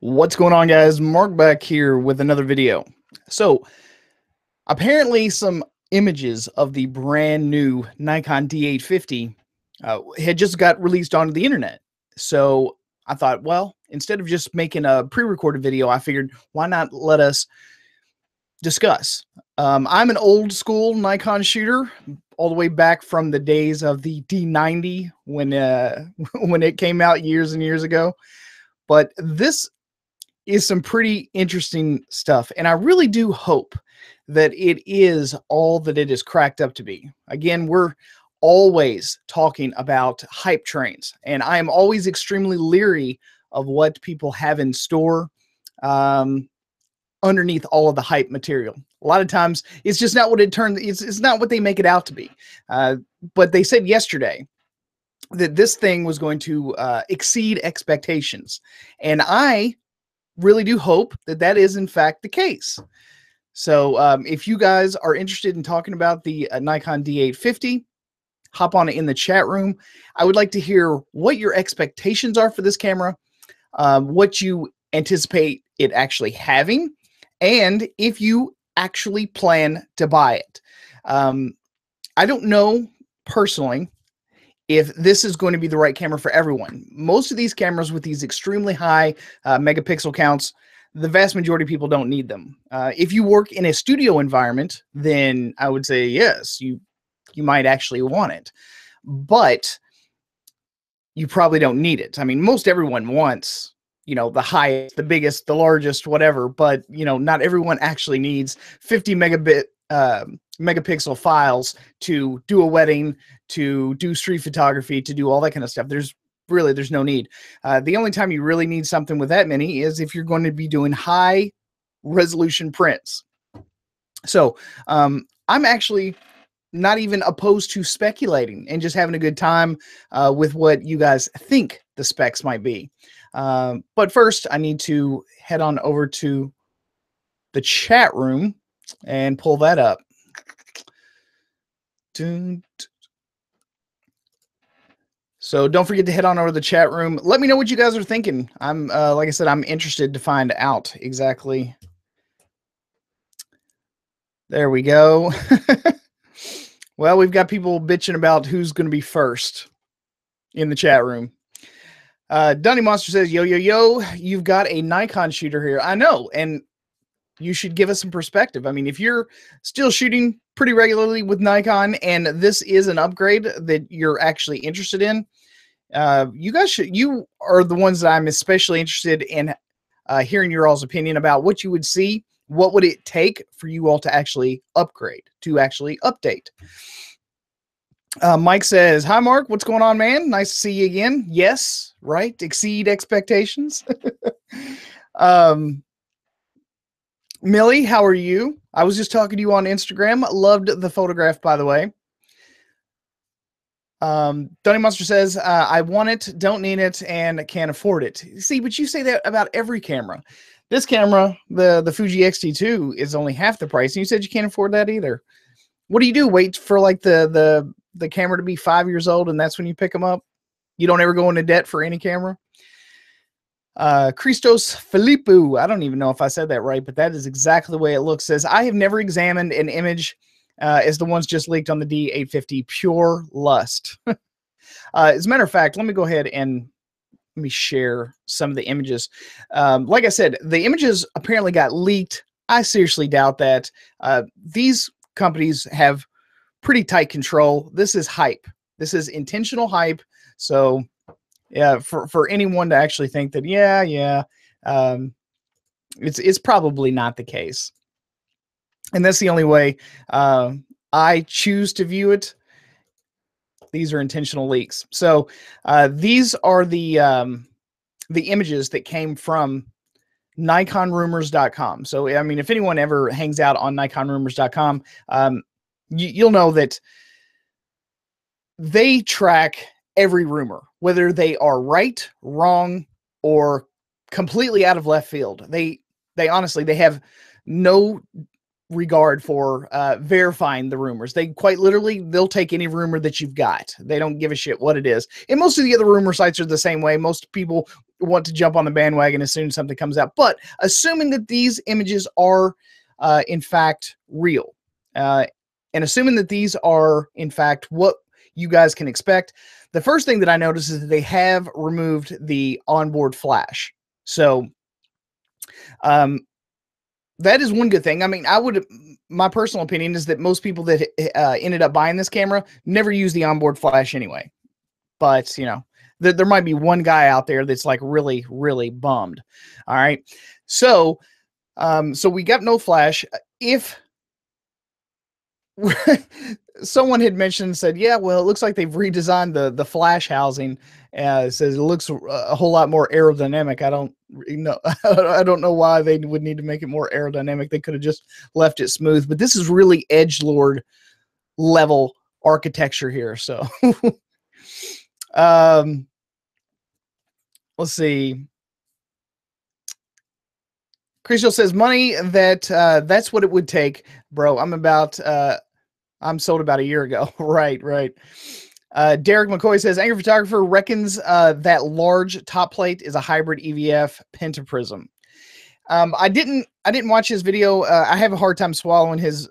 What's going on, guys? Mark back here with another video. So apparently some images of the brand new Nikon D850 had just got released onto the internet. So I thought, well, instead of just making a pre-recorded video, I figured why not let us discuss. I'm an old school Nikon shooter, all the way back from the days of the D90 when when it came out years and years ago. But this is some pretty interesting stuff, and I really do hope that it is all that it is cracked up to be. Again, we're always talking about hype trains, and I am always extremely leery of what people have in store underneath all of the hype material. A lot of times it's just not what it's not what they make it out to be. But they said yesterday that this thing was going to exceed expectations, and I really do hope that that is in fact the case. So if you guys are interested in talking about the Nikon D850, hop on it in the chat room. I would like to hear what your expectations are for this camera, what you anticipate it actually having, and if you actually plan to buy it. I don't know personally if this is going to be the right camera for everyone. Most of these cameras with these extremely high megapixel counts, the vast majority of people don't need them. If you work in a studio environment, then I would say yes, you might actually want it, but you probably don't need it. I mean, most everyone wants, you know, the highest, the biggest, the largest, whatever, but you know, not everyone actually needs 50 megapixel files to do a wedding, to do street photography, to do all that kind of stuff. There's no need. The only time you really need something with that many is if you're going to be doing high resolution prints. So I'm actually not even opposed to speculating and just having a good time with what you guys think the specs might be. But first I need to head on over to the chat room and pull that up. So don't forget to head on over to the chat room. Let me know what you guys are thinking. I'm like I said, I'm interested to find out exactly. There we go. Well, we've got people bitching about who's going to be first in the chat room. Dunny Monster says, yo, yo, yo, you've got a Nikon shooter here. I know, and you should give us some perspective. I mean, if you're still shooting pretty regularly with Nikon and this is an upgrade that you're actually interested in, you are the ones that I'm especially interested in hearing your all's opinion about what you would see. What would it take for you all to actually upgrade, to actually update? Mike says, hi, Mark. What's going on, man? Nice to see you again. Yes, right. Exceed expectations. Millie, how are you? I was just talking to you on Instagram. Loved the photograph, by the way. Donny Monster says, I want it, don't need it, and can't afford it. See, but you say that about every camera. This camera, the Fuji X-T3, is only half the price, and you said you can't afford that either. What do? Wait for like the camera to be 5 years old, and that's when you pick them up? You don't ever go into debt for any camera? Christos Filippo, I don't even know if I said that right, but that is exactly the way it looks. Says, I have never examined an image as the ones just leaked on the D850. Pure lust. As a matter of fact, let me go ahead and let me share some of the images. Like I said, the images apparently got leaked. I seriously doubt that. These companies have pretty tight control. This is hype. This is intentional hype. So yeah, for anyone to actually think that, it's probably not the case. And that's the only way I choose to view it. These are intentional leaks. So these are the images that came from NikonRumors.com. So I mean, if anyone ever hangs out on NikonRumors.com, you'll know that they track every rumor, whether they are right, wrong, or completely out of left field. They honestly, they have no regard for verifying the rumors. They quite literally, they'll take any rumor that you've got. They don't give a shit what it is. And most of the other rumor sites are the same way. Most people want to jump on the bandwagon as soon as something comes out. But assuming that these images are in fact real, and assuming that these are in fact what you guys can expect, the first thing that I noticed is that they have removed the onboard flash. So that is one good thing. I mean, my personal opinion is that most people that ended up buying this camera never use the onboard flash anyway. But, you know, there might be one guy out there that's like really, really bummed. All right. So, so we got no flash. If someone had mentioned, said, yeah, well, it looks like they've redesigned the flash housing. It says it looks a whole lot more aerodynamic. I don't know. I don't know why they would need to make it more aerodynamic. They could have just left it smooth, but this is really edgelord level architecture here. So, let's see. Crystal says money that's what it would take, bro. I'm sold about a year ago. Right. Derek McCoy says angry photographer reckons that large top plate is a hybrid EVF pentaprism. I didn't watch his video. I have a hard time swallowing his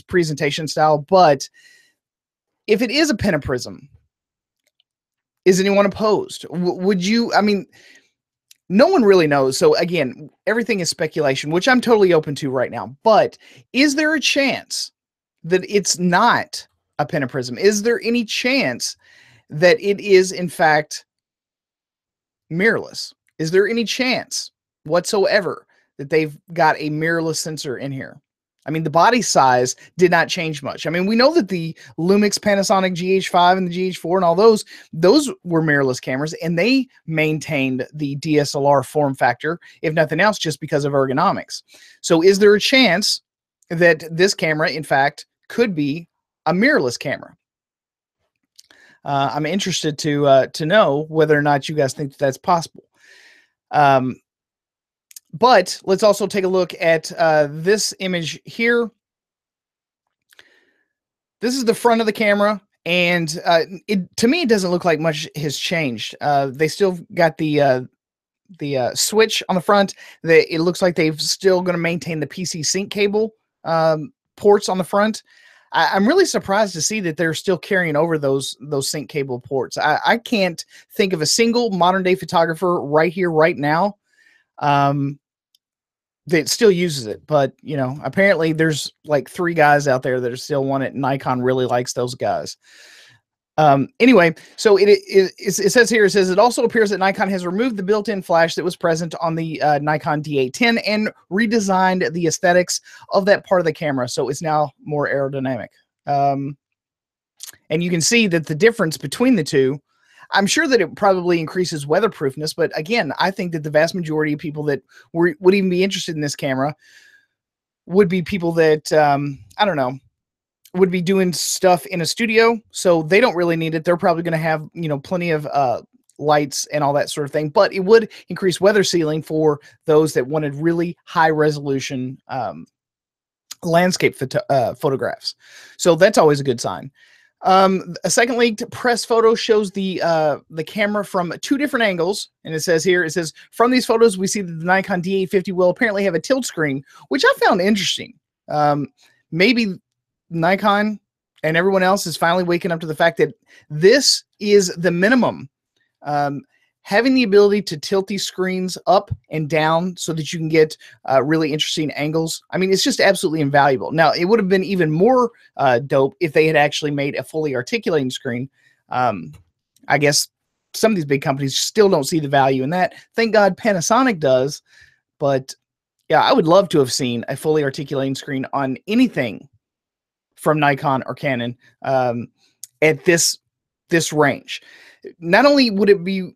presentation style, but if it is a pentaprism, is anyone opposed? Would you? I mean, no one really knows. So again, everything is speculation, which I'm totally open to right now. But is there a chance that it's not a pentaprism? Is there any chance that it is in fact mirrorless? Is there any chance whatsoever that they've got a mirrorless sensor in here? I mean, the body size did not change much. I mean, we know that the Lumix Panasonic GH5 and the GH4 and all those were mirrorless cameras, and they maintained the DSLR form factor, if nothing else, just because of ergonomics. So is there a chance that this camera, in fact, could be a mirrorless camera? I'm interested to know whether or not you guys think that that's possible. But let's also take a look at this image here. This is the front of the camera, and to me, it doesn't look like much has changed. They still got the switch on the front. It looks like they've still going to maintain the PC sync cable ports on the front. I'm really surprised to see that they're still carrying over those sync cable ports. I can't think of a single modern day photographer right here, right now, that still uses it. But, you know, apparently there's like 3 guys out there that are still want it. Nikon really likes those guys. Anyway, so it says here, it says it also appears that Nikon has removed the built-in flash that was present on the Nikon D810 and redesigned the aesthetics of that part of the camera. So it's now more aerodynamic. And you can see that the difference between the two, I'm sure that it probably increases weatherproofness, but again, I think that the vast majority of people that would even be interested in this camera would be people that, I don't know, would be doing stuff in a studio, so they don't really need it. They're probably going to have, you know, plenty of lights and all that sort of thing, but it would increase weather sealing for those that wanted really high resolution landscape photographs. So that's always a good sign. A second leaked press photo shows the camera from 2 different angles, and it says here, it says, from these photos, we see that the Nikon D850 will apparently have a tilt screen, which I found interesting. Maybe Nikon and everyone else is finally waking up to the fact that this is the minimum. Having the ability to tilt these screens up and down so that you can get really interesting angles. I mean, it's just absolutely invaluable. Now, it would have been even more dope if they had actually made a fully articulating screen. I guess some of these big companies still don't see the value in that. Thank God Panasonic does. But yeah, I would love to have seen a fully articulating screen on anything from Nikon or Canon at this range. Not only would it be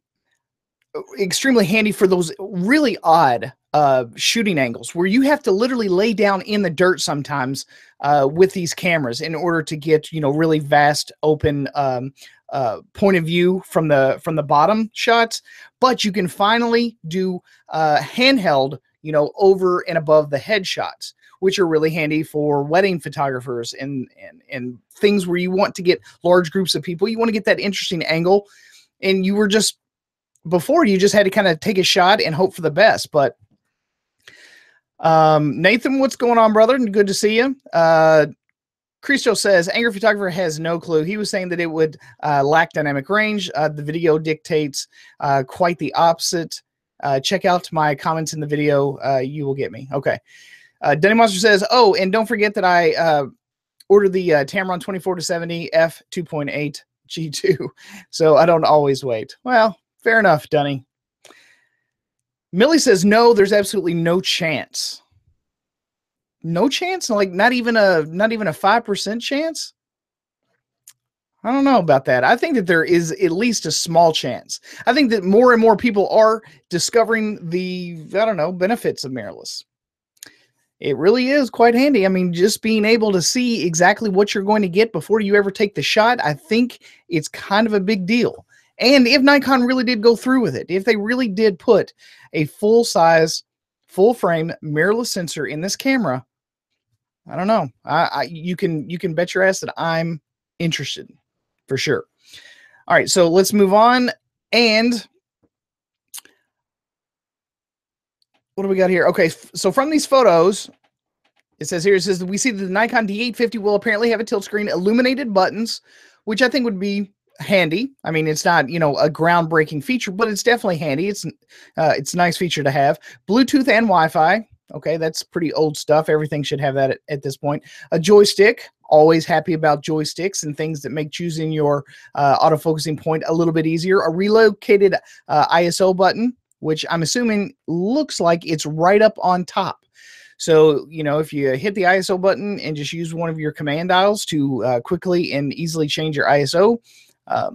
extremely handy for those really odd shooting angles where you have to literally lay down in the dirt sometimes with these cameras in order to get, you know, really vast open point of view from the bottom shots, but you can finally do handheld, you know, over and above the head shots, which are really handy for wedding photographers and things where you want to get large groups of people. You want to get that interesting angle, and you were just before you just had to kind of take a shot and hope for the best. But Nathan, what's going on, brother? Good to see you. Christo says, angry photographer has no clue. He was saying that it would lack dynamic range. The video dictates quite the opposite. Check out my comments in the video. You will get me. Okay. Denny Monster says, oh, and don't forget that I ordered the Tamron 24-70 f 2.8 G2, so I don't always wait. Well, fair enough, Dunny. Millie says, no, there's absolutely no chance. No chance? Like not even a 5% chance? I don't know about that. I think that there is at least a small chance. I think that more and more people are discovering the, I don't know, benefits of mirrorless. It really is quite handy. I mean, just being able to see exactly what you're going to get before you ever take the shot, I think it's kind of a big deal. And if Nikon really did go through with it, if they really did put a full-size, full-frame mirrorless sensor in this camera, I don't know. You can bet your ass that I'm interested for sure. All right, so let's move on. And what do we got here? Okay, so from these photos, it says here, it says that we see that the Nikon D850 will apparently have a tilt screen, illuminated buttons, which I think would be handy. I mean, it's not, you know, a groundbreaking feature, but it's definitely handy. It's a nice feature to have. Bluetooth and Wi-Fi. Okay, that's pretty old stuff. Everything should have that at this point. A joystick. Always happy about joysticks and things that make choosing your autofocusing point a little bit easier. A relocated ISO button, which I'm assuming looks like it's right up on top. So, you know, if you hit the ISO button and just use one of your command dials to quickly and easily change your ISO, I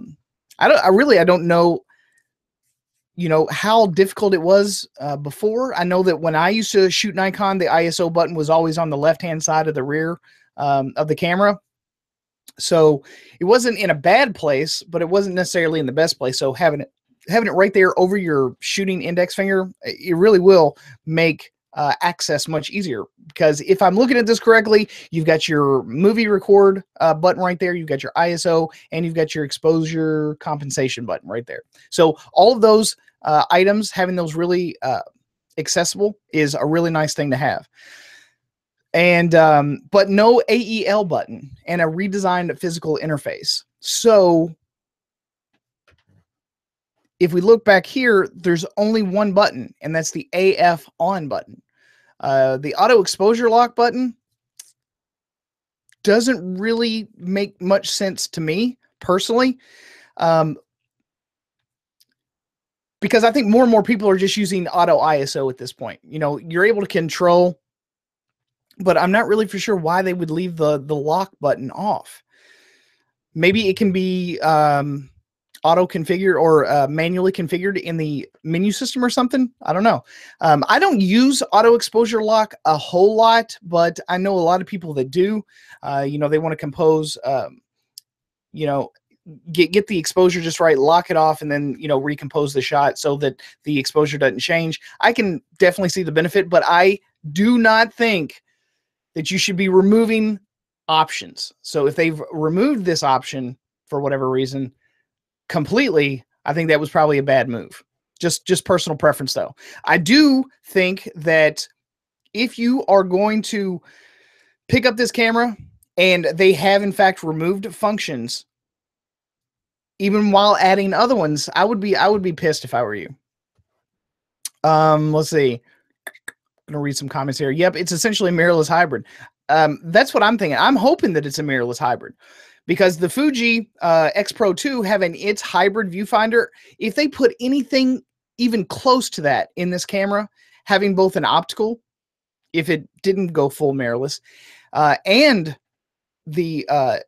don't know, you know, how difficult it was before. I know that when I used to shoot Nikon, the ISO button was always on the left-hand side of the rear of the camera. So it wasn't in a bad place, but it wasn't necessarily in the best place. So having it right there over your shooting index finger, it really will make access much easier. Because if I'm looking at this correctly, you've got your movie record button right there, you've got your ISO, and you've got your exposure compensation button right there. So all of those items, having those really accessible is a really nice thing to have. And but no AEL button and a redesigned physical interface. So if we look back here, there's only one button, and that's the AF on button. The auto exposure lock button doesn't really make much sense to me personally, because I think more and more people are just using auto ISO at this point. You know, you're able to control, but I'm not really for sure why they would leave the lock button off. Maybe it can be auto configured or manually configured in the menu system or something. I don't know. I don't use auto exposure lock a whole lot, but I know a lot of people that do. You know, they want to compose, you know, get the exposure just right, lock it off, and then, you know, recompose the shot so that the exposure doesn't change. I can definitely see the benefit, but I do not think that you should be removing options. So if they've removed this option for whatever reason completely, I think that was probably a bad move. Just personal preference, though. I do think that if you are going to pick up this camera and they have in fact removed functions, even while adding other ones, I would be pissed if I were you. Let's see. I'm gonna read some comments here. Yep, it's essentially a mirrorless hybrid. That's what I'm thinking. I'm hoping that it's a mirrorless hybrid, because the Fuji X Pro 2 having its hybrid viewfinder, if they put anything even close to that in this camera, having both an optical, if it didn't go full mirrorless, and the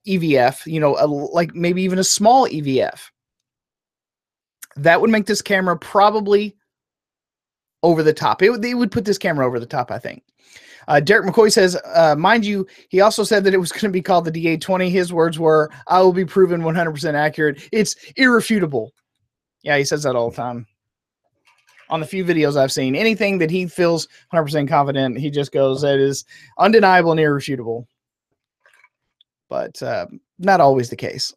EVF, you know, like maybe even a small EVF, that would make this camera probably over the top. They would put this camera over the top, I think. Derek McCoy says, mind you, he also said that it was going to be called the D820. His words were, I will be proven 100% accurate. It's irrefutable. Yeah, he says that all the time. On the few videos I've seen, anything that he feels 100% confident, he just goes, that is undeniable and irrefutable. But not always the case.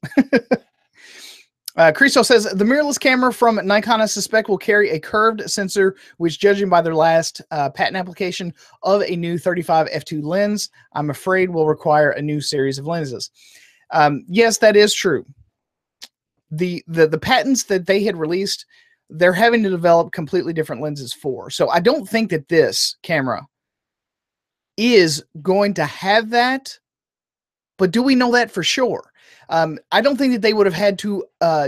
Cristo says the mirrorless camera from Nikon, I suspect, will carry a curved sensor, which, judging by their last patent application of a new 35 f2 lens, I'm afraid will require a new series of lenses. Yes, that is true. The patents that they had released, they're having to develop completely different lenses for. So I don't think that this camera is going to have that, but do we know that for sure? I don't think that they would have had to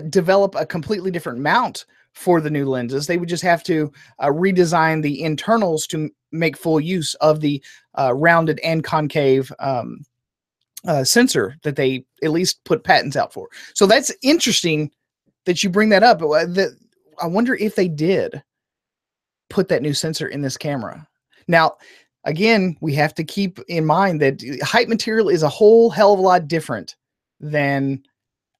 develop a completely different mount for the new lenses. They would just have to redesign the internals to make full use of the rounded and concave sensor that they at least put patents out for. So that's interesting that you bring that up. I wonder if they did put that new sensor in this camera. Now, again, we have to keep in mind that height material is a whole hell of a lot different than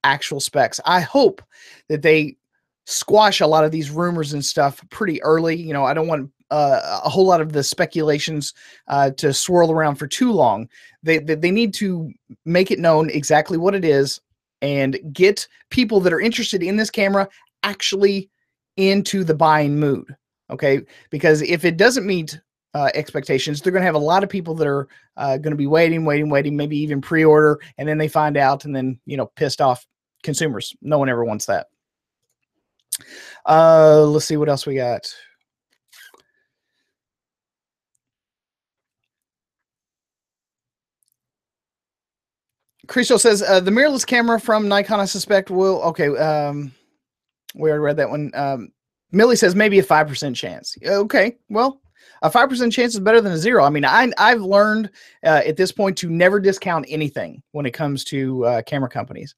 actual specs. I hope that they squash a lot of these rumors and stuff pretty early. You know, I don't want a whole lot of the speculations to swirl around for too long. They need to make it known exactly what it is and get people that are interested in this camera actually into the buying mood. Okay, because if it doesn't meet expectations, they're going to have a lot of people that are going to be waiting, maybe even pre-order, and then they find out, and then, you know, pissed off consumers. No one ever wants that. Let's see what else we got. Cristo says the mirrorless camera from Nikon, I suspect, will. Okay, we already read that one. Millie says maybe a 5% chance. Okay, well, a 5% chance is better than a 0. I mean, I've learned at this point to never discount anything when it comes to camera companies.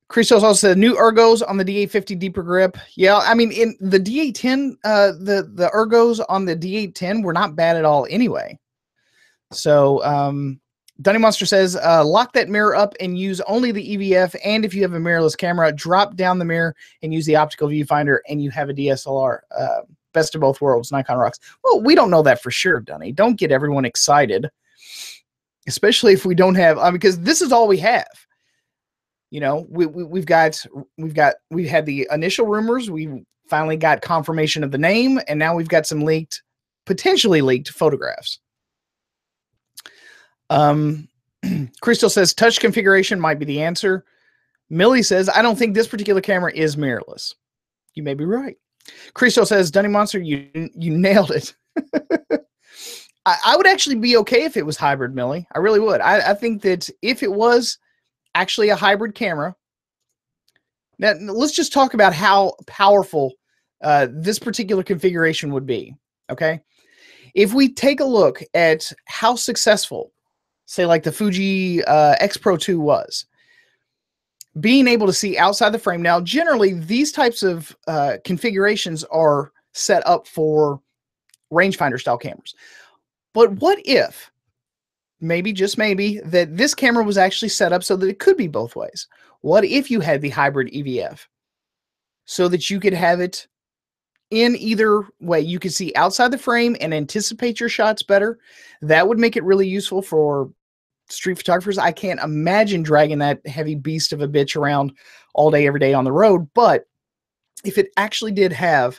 Christos also said new ergos on the D850 deeper grip. Yeah, I mean, in the D810, the ergos on the D810 were not bad at all anyway. So, Dunny Monster says, lock that mirror up and use only the EVF. And if you have a mirrorless camera, drop down the mirror and use the optical viewfinder, and you have a DSLR. Best of both worlds. Nikon rocks. Well, we don't know that for sure, Dunny. Don't get everyone excited, especially if we don't have. Because this is all we have. You know, we've had the initial rumors. We finally got confirmation of the name, and now we've got some potentially leaked photographs. Crystal says touch configuration might be the answer. Millie says, I don't think this particular camera is mirrorless. You may be right. Crystal says, Dunny Monster, you nailed it. I would actually be okay if it was hybrid, Millie. I really would. I think that if it was actually a hybrid camera, now let's just talk about how powerful this particular configuration would be. Okay. If we take a look at how successful, say, like the Fuji X Pro 2 was, being able to see outside the frame. Now, generally, these types of configurations are set up for rangefinder style cameras. But what if, maybe, just maybe, that this camera was actually set up so that it could be both ways? What if you had the hybrid EVF so that you could have it in either way? You could see outside the frame and anticipate your shots better. That would make it really useful for street photographers. I can't imagine dragging that heavy beast of a bitch around all day, every day on the road. But if it actually did have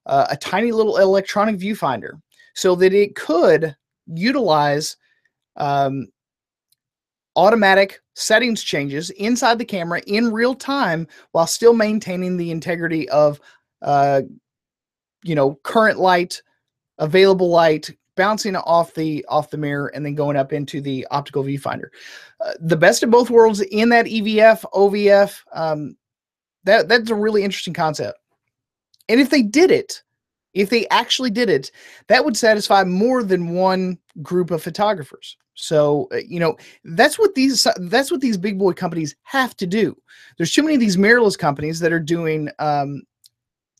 a tiny little electronic viewfinder so that it could utilize automatic settings changes inside the camera in real time while still maintaining the integrity of current light, available light, bouncing off the mirror, and then going up into the optical viewfinder. The best of both worlds in that EVF, OVF, that's a really interesting concept. And if they did it, if they actually did it, that would satisfy more than one group of photographers. So, that's what these big boy companies have to do. There's too many of these mirrorless companies that are doing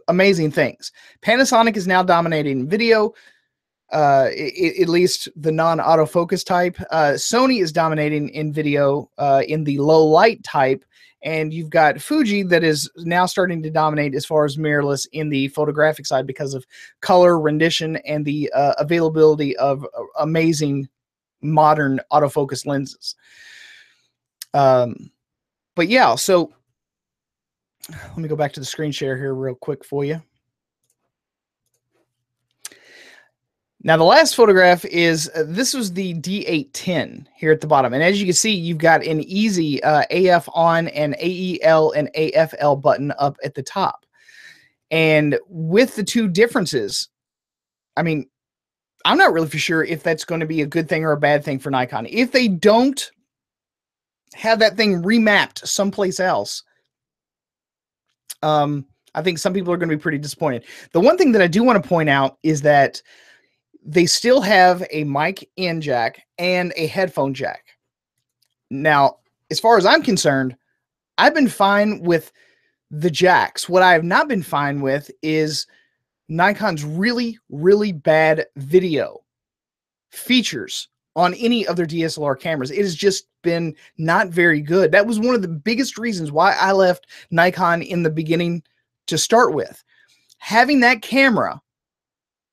amazing things. Panasonic is now dominating video, at least the non-autofocus type. Sony is dominating in video in the low light type. And you've got Fuji that is now starting to dominate as far as mirrorless in the photographic side because of color rendition and the availability of amazing modern autofocus lenses. But yeah, so Let me go back to the screen share here real quick for you. Now, the last photograph is, this was the D810 here at the bottom. And as you can see, you've got an easy AF on and AEL and AFL button up at the top. And with the two differences, I mean, I'm not really for sure if that's going to be a good thing or a bad thing for Nikon. If they don't have that thing remapped someplace else, I think some people are going to be pretty disappointed. The one thing that I do want to point out is that they still have a mic in jack and a headphone jack. Now, as far as I'm concerned, I've been fine with the jacks. What I have not been fine with is Nikon's really, really bad video features on any of their DSLR cameras. It has just been not very good. That was one of the biggest reasons why I left Nikon in the beginning to start with. Having that camera,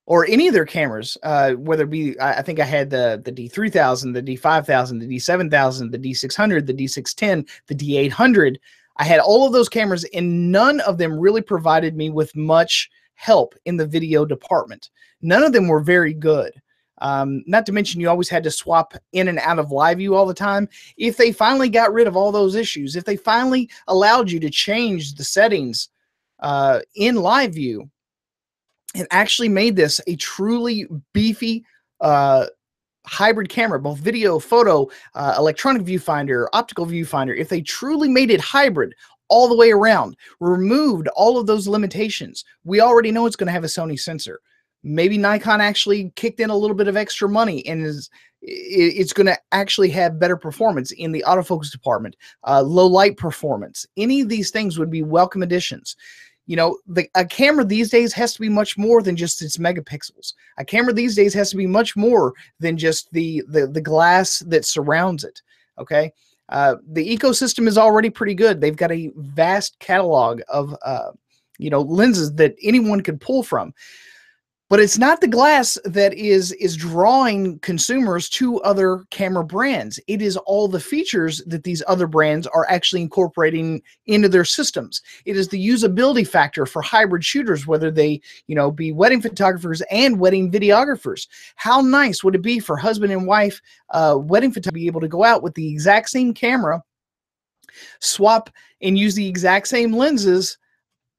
or any of their cameras, whether it be, I think I had the D3000, the D5000, the D7000, the D600, the D610, the D800. I had all of those cameras, and none of them really provided me with much help in the video department. None of them were very good. Not to mention, you always had to swap in and out of live view all the time. If they finally got rid of all those issues, if they finally allowed you to change the settings in live view, and actually made this a truly beefy hybrid camera, both video, photo, electronic viewfinder, optical viewfinder, if they truly made it hybrid all the way around, removed all of those limitations, we already know it's going to have a Sony sensor. Maybe Nikon actually kicked in a little bit of extra money and it's going to actually have better performance in the autofocus department, low light performance. Any of these things would be welcome additions. You know, a camera these days has to be much more than just its megapixels. A camera these days has to be much more than just the glass that surrounds it. Okay, the ecosystem is already pretty good. They've got a vast catalog of you know, lenses that anyone could pull from. But it's not the glass that is drawing consumers to other camera brands. It is all the features that these other brands are actually incorporating into their systems. It is the usability factor for hybrid shooters, whether they, you know, be wedding photographers and wedding videographers. How nice would it be for husband and wife wedding photographers to be able to go out with the exact same camera, swap and use the exact same lenses,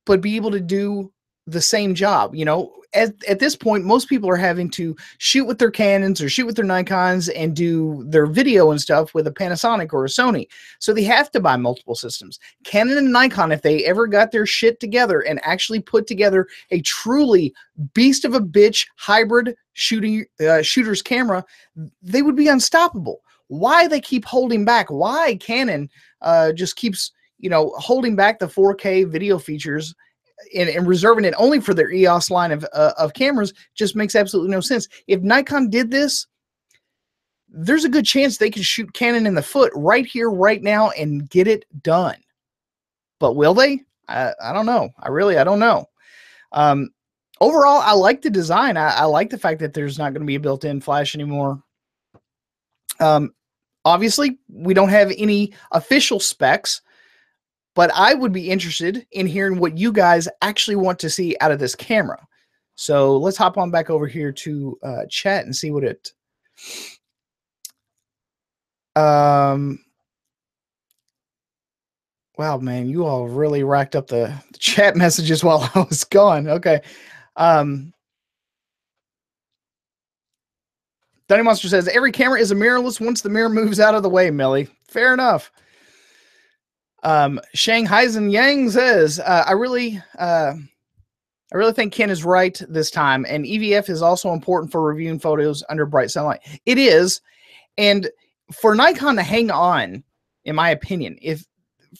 but be able to do the same job? You know, at this point, most people are having to shoot with their Canons or shoot with their Nikons and do their video and stuff with a Panasonic or a Sony. So they have to buy multiple systems. Canon and Nikon, if they ever got their shit together and actually put together a truly beast of a bitch hybrid shooter's camera, they would be unstoppable. Why they keep holding back? Why Canon just keeps, you know, holding back the 4K video features and reserving it only for their EOS line of cameras just makes absolutely no sense. If Nikon did this, there's a good chance they could shoot Canon in the foot right here, right now, and get it done. But will they? I don't know. I don't know. Overall, I like the design. I like the fact that there's not going to be a built-in flash anymore. Obviously, we don't have any official specs, but I would be interested in hearing what you guys actually want to see out of this camera. So let's hop on back over here to chat and see what it... wow, man, you all really racked up the chat messages while I was gone. Okay. Dunny Monster says, every camera is a mirrorless once the mirror moves out of the way, Millie. Fair enough. Shanghaizen Yang says, I really think Ken is right this time, and EVF is also important for reviewing photos under bright sunlight. It is, and for Nikon to hang on, in my opinion, if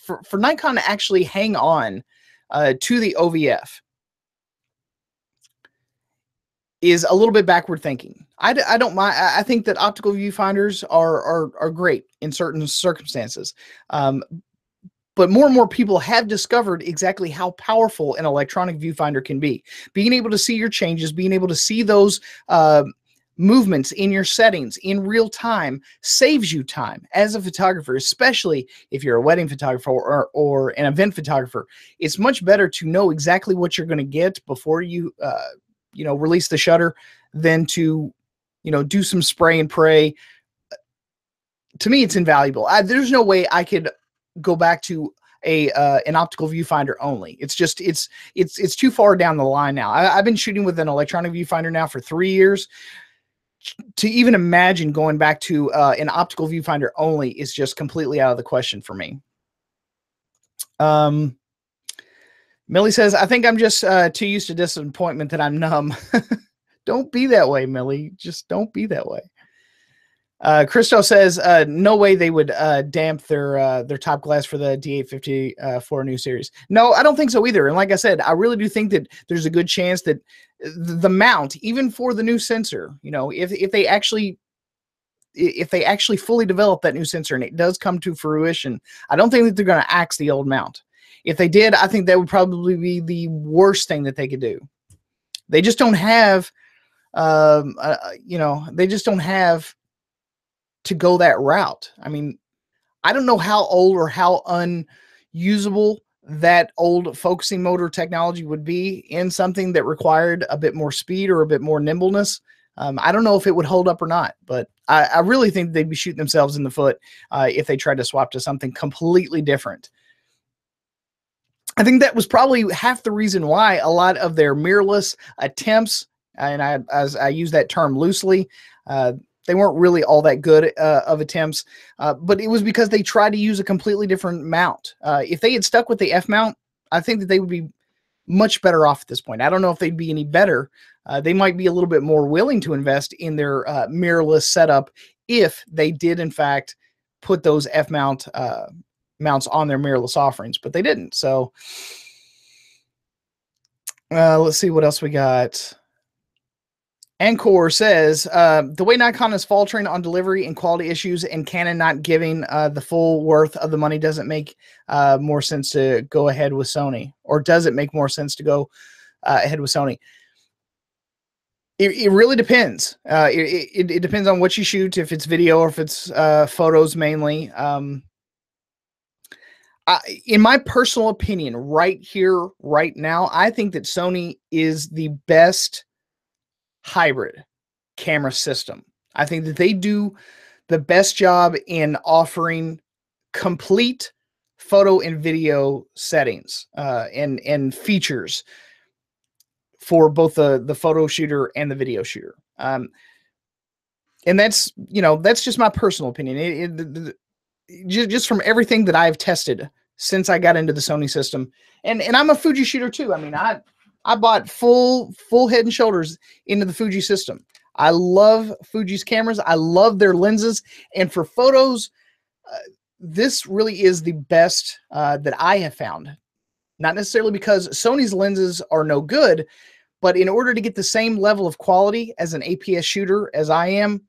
for Nikon to actually hang on to the OVF is a little bit backward thinking. I don't mind. I think that optical viewfinders are great in certain circumstances. But more and more people have discovered exactly how powerful an electronic viewfinder can be. Being able to see your changes, being able to see those movements in your settings in real time saves you time as a photographer, especially if you're a wedding photographer or an event photographer. It's much better to know exactly what you're going to get before you, release the shutter than to, do some spray and pray. To me, it's invaluable. There's no way I could go back to an optical viewfinder only. It's just, it's too far down the line now. I've been shooting with an electronic viewfinder now for 3 years. To even imagine going back to an optical viewfinder only is just completely out of the question for me. Millie says, I think I'm just too used to disappointment that I'm numb. Don't be that way, Millie. Just don't be that way. Christo says, no way they would damp their top glass for the D850 for a new series. No, I don't think so either. And like I said, I really do think that there's a good chance that the mount, even for the new sensor, if they actually fully develop that new sensor and it does come to fruition, I don't think that they're going to axe the old mount. If they did, I think that would probably be the worst thing that they could do. They just don't have, they just don't have to go that route. I mean, I don't know how old or how unusable that old focusing motor technology would be in something that required a bit more speed or a bit more nimbleness. I don't know if it would hold up or not, but I really think they'd be shooting themselves in the foot if they tried to swap to something completely different. I think that was probably half the reason why a lot of their mirrorless attempts, and as I use that term loosely, they weren't really all that good of attempts, but it was because they tried to use a completely different mount. If they had stuck with the F mount, I think that they would be much better off at this point. I don't know if they'd be any better. They might be a little bit more willing to invest in their mirrorless setup if they did, in fact, put those F mount mounts on their mirrorless offerings, but they didn't. So let's see what else we got. Encore says, the way Nikon is faltering on delivery and quality issues and Canon not giving the full worth of the money doesn't make more sense to go ahead with Sony. Or does it make more sense to go ahead with Sony? It really depends. It depends on what you shoot, if it's video or if it's photos mainly. In my personal opinion, right here, right now, I think that Sony is the best hybrid camera system. I think that they do the best job in offering complete photo and video settings and features for both the photo shooter and the video shooter. And that's, that's just my personal opinion. Just from everything that I've tested since I got into the Sony system, and I'm a Fuji shooter too. I mean, I bought full head and shoulders into the Fuji system. I love Fuji's cameras. I love their lenses. And for photos, this really is the best that I have found. Not necessarily because Sony's lenses are no good, but in order to get the same level of quality as an APS shooter as I am,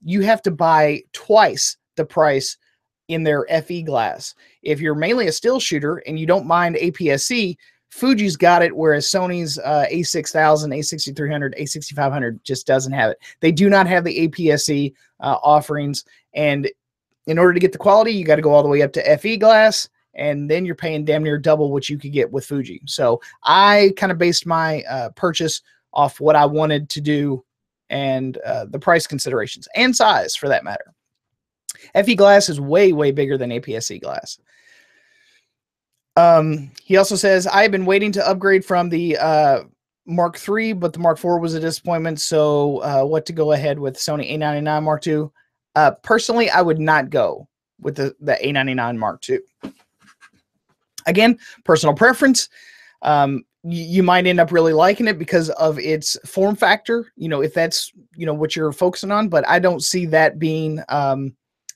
you have to buy twice the price in their FE glass. If you're mainly a still shooter and you don't mind APS-C, Fuji's got it, whereas Sony's A6000, A6300, A6500 just doesn't have it. They do not have the APS-C offerings, and in order to get the quality, you got to go all the way up to FE glass, and then you're paying damn near double what you could get with Fuji. So I kind of based my purchase off what I wanted to do and the price considerations and size for that matter. FE glass is way, way bigger than APS-C glass. He also says, I've been waiting to upgrade from the Mark III, but the Mark IV was a disappointment. So what to go ahead with Sony A99 Mark II? Personally, I would not go with the A99 Mark II. Again, personal preference. You might end up really liking it because of its form factor, if that's, what you're focusing on, but I don't see that being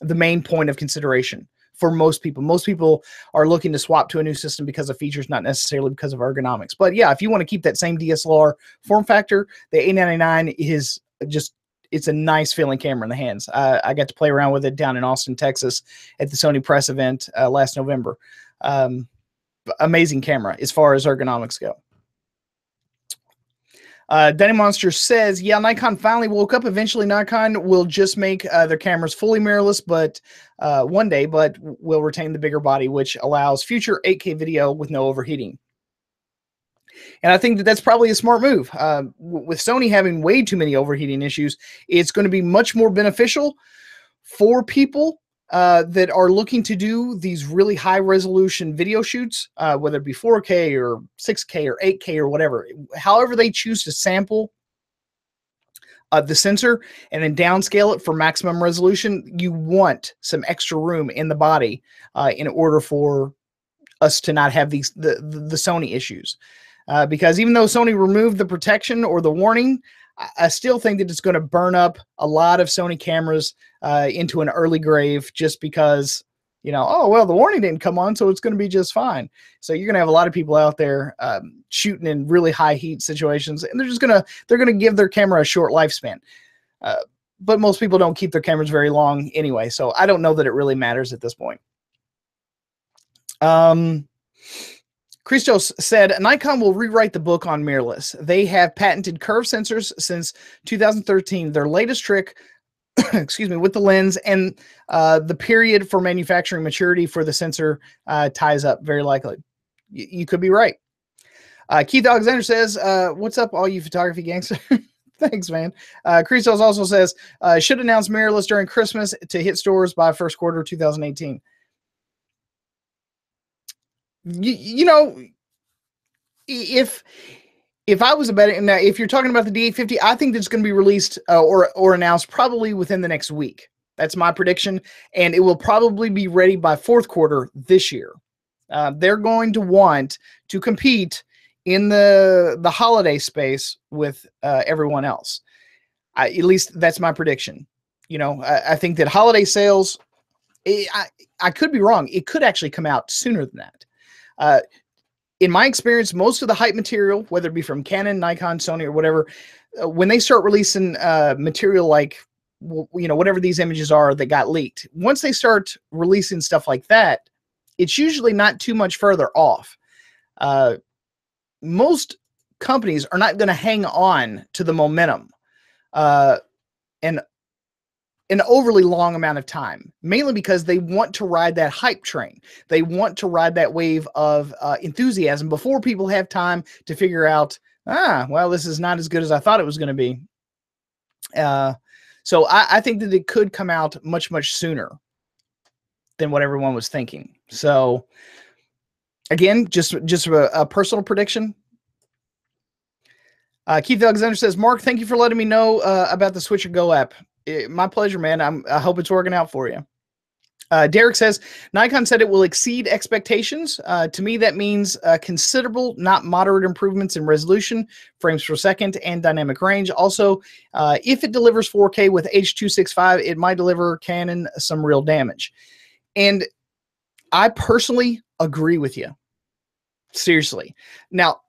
the main point of consideration for most people. Most people are looking to swap to a new system because of features, not necessarily because of ergonomics. But yeah, if you want to keep that same DSLR form factor, the A99 is just, it's a nice feeling camera in the hands. I got to play around with it down in Austin, Texas at the Sony press event last November. Amazing camera as far as ergonomics go. Denny Monster says, yeah, Nikon finally woke up. Eventually, Nikon will just make their cameras fully mirrorless, but one day, but will retain the bigger body, which allows future 8K video with no overheating. And I think that that's probably a smart move. With Sony having way too many overheating issues, it's going to be much more beneficial for people that are looking to do these really high resolution video shoots, whether it be 4K or 6K or 8K or whatever, however they choose to sample the sensor and then downscale it for maximum resolution. You want some extra room in the body in order for us to not have the Sony issues. Because even though Sony removed the protection or the warning, I still think that it's going to burn up a lot of Sony cameras into an early grave just because, you know, oh, well, the warning didn't come on, so it's going to be just fine. So you're going to have a lot of people out there shooting in really high heat situations, and they're going to give their camera a short lifespan. But most people don't keep their cameras very long anyway, so I don't know that it really matters at this point. Christos said, Nikon will rewrite the book on mirrorless. They have patented curve sensors since 2013. Their latest trick, excuse me, with the lens and the period for manufacturing maturity for the sensor ties up very likely. You could be right. Keith Alexander says, what's up, all you photography gangsters? Thanks, man. Christos also says, should announce mirrorless during Christmas to hit stores by first quarter 2018. You know, if I was a betting, now if you're talking about the D850, I think that's going to be released or announced probably within the next week. That's my prediction, and it will probably be ready by fourth quarter this year. They're going to want to compete in the holiday space with everyone else. At least that's my prediction. You know, I think that holiday sales, I could be wrong. It could actually come out sooner than that. In my experience, most of the hype material, whether it be from Canon, Nikon, Sony, or whatever, when they start releasing material like, you know, whatever these images are that got leaked, once they start releasing stuff like that, it's usually not too much further off. Most companies are not going to hang on to the momentum and an overly long amount of time, mainly because they want to ride that hype train. They want to ride that wave of enthusiasm before people have time to figure out, well, this is not as good as I thought it was going to be. So I think that it could come out much, much sooner than what everyone was thinking. So again, just a personal prediction. Keith Alexander says, Mark, thank you for letting me know about the Switcher Go app. My pleasure, man. I hope it's working out for you. Derek says, Nikon said it will exceed expectations. To me, that means considerable, not moderate improvements in resolution, frames per second, and dynamic range. Also, if it delivers 4K with H.265, it might deliver Canon some real damage. And I personally agree with you. Seriously. Now,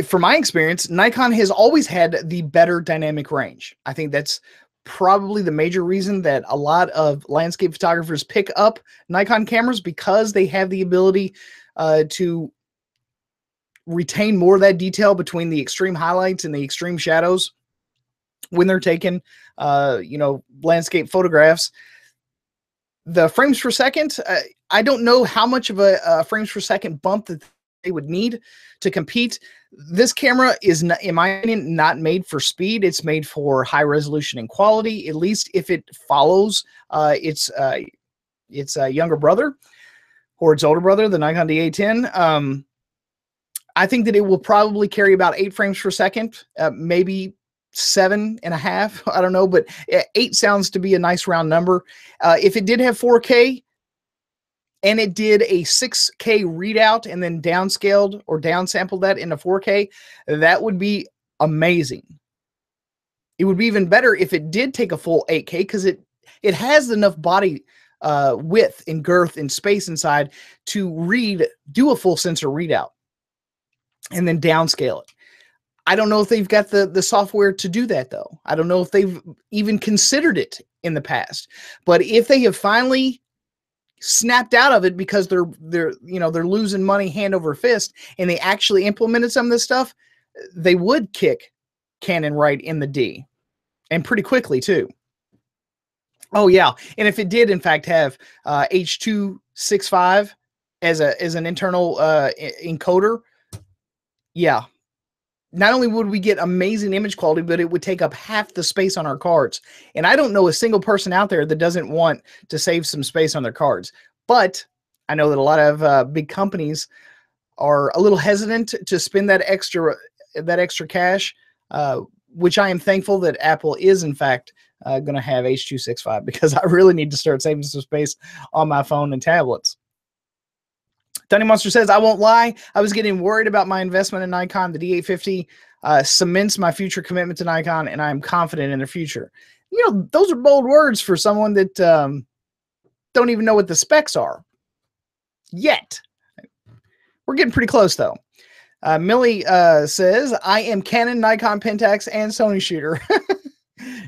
from my experience, Nikon has always had the better dynamic range. I think that's probably the major reason that a lot of landscape photographers pick up Nikon cameras, because they have the ability to retain more of that detail between the extreme highlights and the extreme shadows when they're taking, you know, landscape photographs. The frames per second, I don't know how much of a frames per second bump that they would need to compete. This camera is, not, in my opinion, not made for speed. It's made for high resolution and quality, at least if it follows its younger brother or its older brother, the Nikon D810. I think that it will probably carry about 8 frames per second, maybe 7.5. I don't know, but 8 sounds to be a nice round number. If it did have 4K, and it did a 6K readout and then downscaled or downsampled that into 4K, that would be amazing. It would be even better if it did take a full 8K, because it has enough body width and girth and space inside to do a full sensor readout and then downscale it. I don't know if they've got the software to do that, though. I don't know if they've even considered it in the past. But if they have finally snapped out of it because they're losing money hand over fist, and they actually implemented some of this stuff, they would kick Canon right in the D, and pretty quickly too. Oh yeah, and if it did in fact have H.265 as an internal encoder, yeah, not only would we get amazing image quality, but it would take up half the space on our cards. And I don't know a single person out there that doesn't want to save some space on their cards. But I know that a lot of big companies are a little hesitant to spend that extra cash, which I am thankful that Apple is in fact going to have H.265, because I really need to start saving some space on my phone and tablets. Dunny Monster says, I won't lie, I was getting worried about my investment in Nikon. The D850 cements my future commitment to Nikon, and I'm confident in their future. You know, those are bold words for someone that don't even know what the specs are yet. We're getting pretty close, though. Millie says, I am Canon, Nikon, Pentax, and Sony shooter.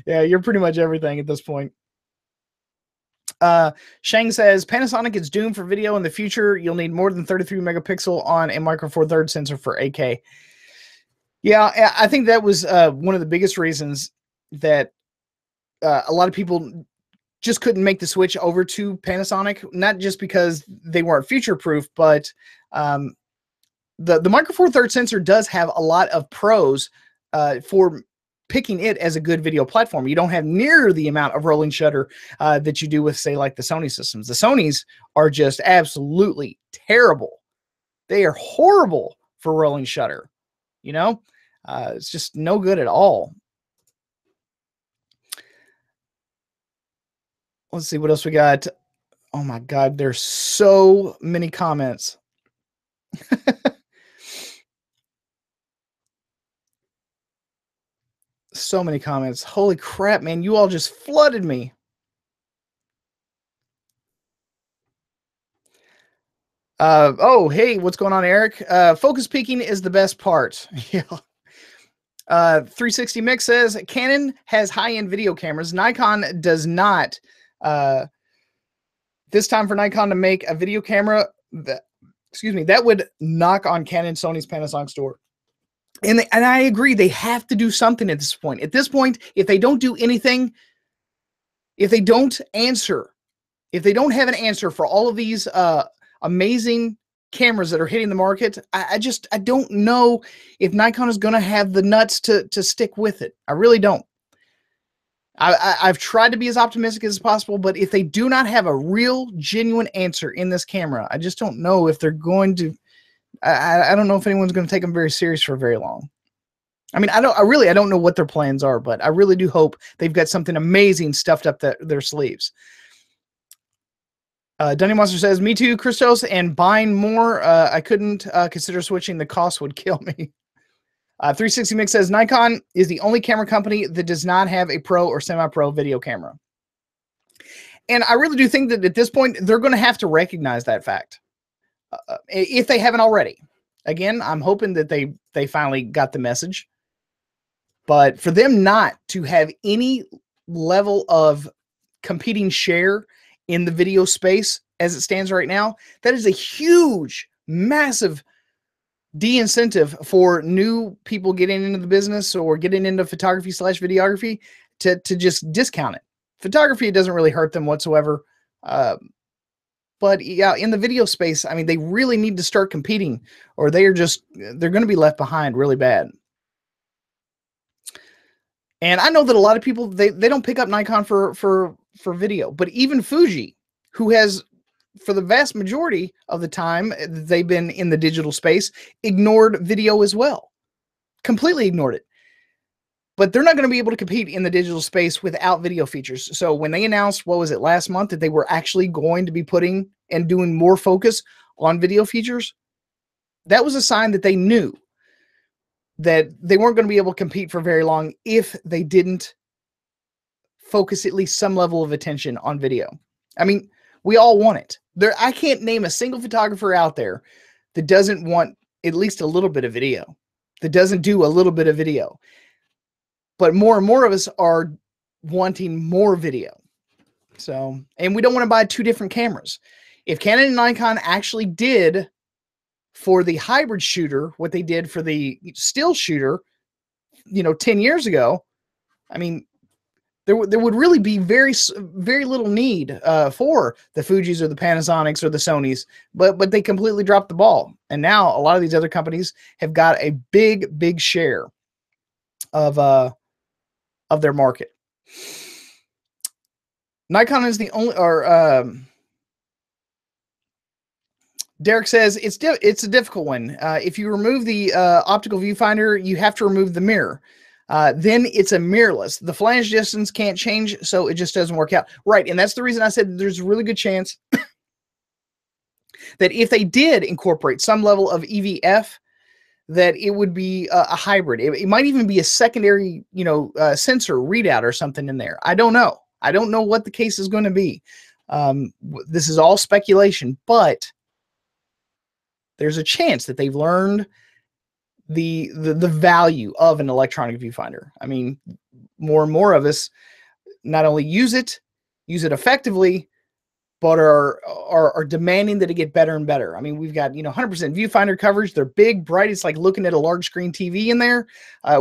Yeah, you're pretty much everything at this point. Shang says, Panasonic is doomed for video in the future. You'll need more than 33 megapixel on a micro four thirds sensor for 8K. Yeah, I think that was one of the biggest reasons that a lot of people just couldn't make the switch over to Panasonic, not just because they weren't future-proof, but the micro four thirds sensor does have a lot of pros for picking it as a good video platform. You don't have near the amount of rolling shutter that you do with, say, like the Sony systems. The Sonys are just absolutely terrible. They are horrible for rolling shutter. You know, it's just no good at all. Let's see what else we got. Oh my God, there's so many comments. So many comments. Holy crap, man. You all just flooded me. Oh, hey, what's going on, Eric? Focus peaking is the best part. Yeah. 360 Mix says, Canon has high-end video cameras. Nikon does not. This time for Nikon to make a video camera, that would knock on Canon, Sony's, Panasonic's door. And I agree, they have to do something at this point. At this point, if they don't do anything, if they don't answer, if they don't have an answer for all of these amazing cameras that are hitting the market, I don't know if Nikon is going to have the nuts to stick with it. I really don't. I've tried to be as optimistic as possible, but if they do not have a real, genuine answer in this camera, I just don't know if they're going to. I don't know if anyone's going to take them very serious for very long. I mean, I don't know what their plans are, but I really do hope they've got something amazing stuffed up their sleeves. Dunny Monster says, me too, Christos, and buying more. I couldn't consider switching. The cost would kill me. 360 Mix says, Nikon is the only camera company that does not have a pro or semi-pro video camera. And I really do think that at this point, they're going to have to recognize that fact. If they haven't already. Again, I'm hoping that they finally got the message. But for them not to have any level of competing share in the video space as it stands right now, that is a huge, massive de-incentive for new people getting into the business or getting into photography / videography to just discount it. Photography, it doesn't really hurt them whatsoever. But yeah, in the video space, I mean, they really need to start competing, or they're going to be left behind really bad. And I know that a lot of people, they don't pick up Nikon for video, but even Fuji, who has, for the vast majority of the time they've been in the digital space, ignored video as well. Completely ignored it. But they're not going to be able to compete in the digital space without video features. So when they announced, what was it, last month, that they were actually going to be putting and doing more focus on video features, that was a sign that they knew that they weren't going to be able to compete for very long if they didn't focus at least some level of attention on video. I mean, we all want it. I can't name a single photographer out there that doesn't want at least a little bit of video, that doesn't do a little bit of video. But more and more of us are wanting more video. So, and we don't want to buy two different cameras. If Canon and Nikon actually did for the hybrid shooter, what they did for the still shooter, 10 years ago, I mean, there would really be very little need for the Fujis or the Panasonics or the Sonys, but they completely dropped the ball. And now a lot of these other companies have got a big share of their market. Nikon is the only, or Derek says it's a difficult one. If you remove the optical viewfinder, you have to remove the mirror. Then it's a mirrorless. The flange distance can't change, so it just doesn't work out. Right, and that's the reason I said there's a really good chance that if they did incorporate some level of EVF, that it would be a hybrid. It might even be a secondary, sensor readout or something in there. I don't know. I don't know what the case is going to be. This is all speculation, but there's a chance that they've learned the value of an electronic viewfinder. I mean, more and more of us not only use it effectively, but are demanding that it get better and better. I mean, we've got 100% viewfinder coverage. They're big, bright. It's like looking at a large screen TV in there.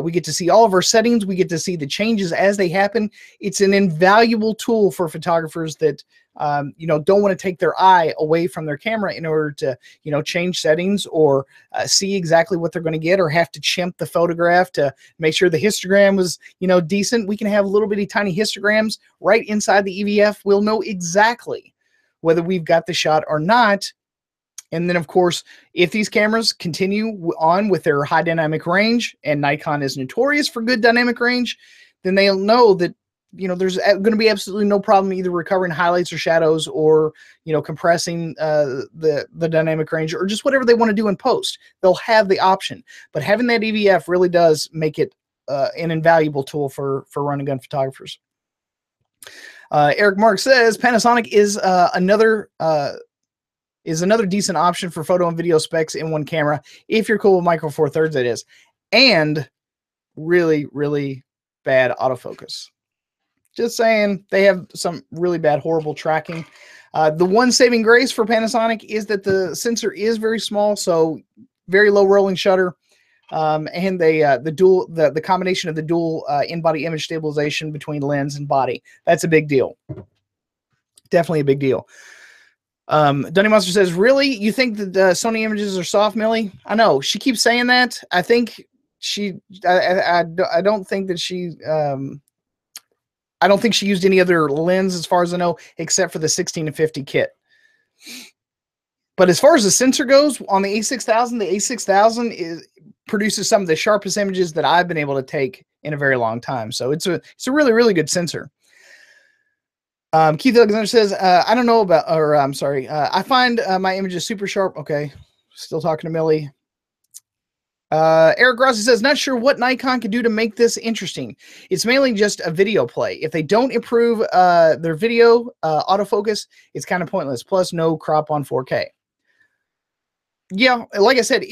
We get to see all of our settings. We get to see the changes as they happen. It's an invaluable tool for photographers that don't want to take their eye away from their camera in order to change settings or see exactly what they're going to get, or have to chimp the photograph to make sure the histogram was decent. We can have little bitty tiny histograms right inside the EVF. We'll know exactly whether we've got the shot or not. And then, of course, if these cameras continue on with their high dynamic range, and Nikon is notorious for good dynamic range, then they'll know that there's going to be absolutely no problem either recovering highlights or shadows, or compressing the dynamic range, or just whatever they want to do in post. They'll have the option. But having that EVF really does make it an invaluable tool for run and gun photographers. Eric Mark says Panasonic is another decent option for photo and video specs in one camera, if you're cool with micro four thirds, that is, and really bad autofocus. Just saying, they have some really bad, horrible tracking. The one saving grace for Panasonic is that the sensor is very small, so very low rolling shutter. And the combination of the dual in-body image stabilization between lens and body. That's a big deal. Definitely a big deal. Dunny Monster says, really? You think that Sony images are soft, Millie? I know. She keeps saying that. I think I don't think that she... I don't think she used any other lens, as far as I know, except for the 16-50 kit. But as far as the sensor goes, on the A6000 produces some of the sharpest images that I've been able to take in a very long time. So it's a really good sensor. Keith Alexander says, I don't know about, or I'm sorry, I find my images super sharp. Okay, still talking to Millie. Eric Rossi says, not sure what Nikon can do to make this interesting. It's mainly just a video play. If they don't improve their video autofocus, it's kind of pointless. Plus, no crop on 4K. Yeah, like I said,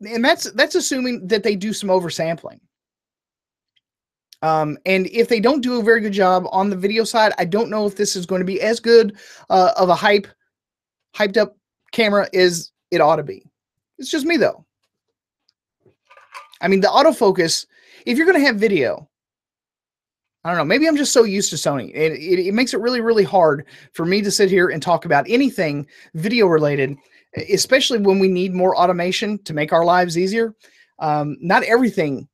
and that's assuming that they do some oversampling. And if they don't do a very good job on the video side, I don't know if this is going to be as good of a hyped up camera as it ought to be. It's just me, though. I mean, the autofocus, if you're going to have video, I don't know, maybe I'm just so used to Sony. It makes it really hard for me to sit here and talk about anything video related, especially when we need more automation to make our lives easier. Not everything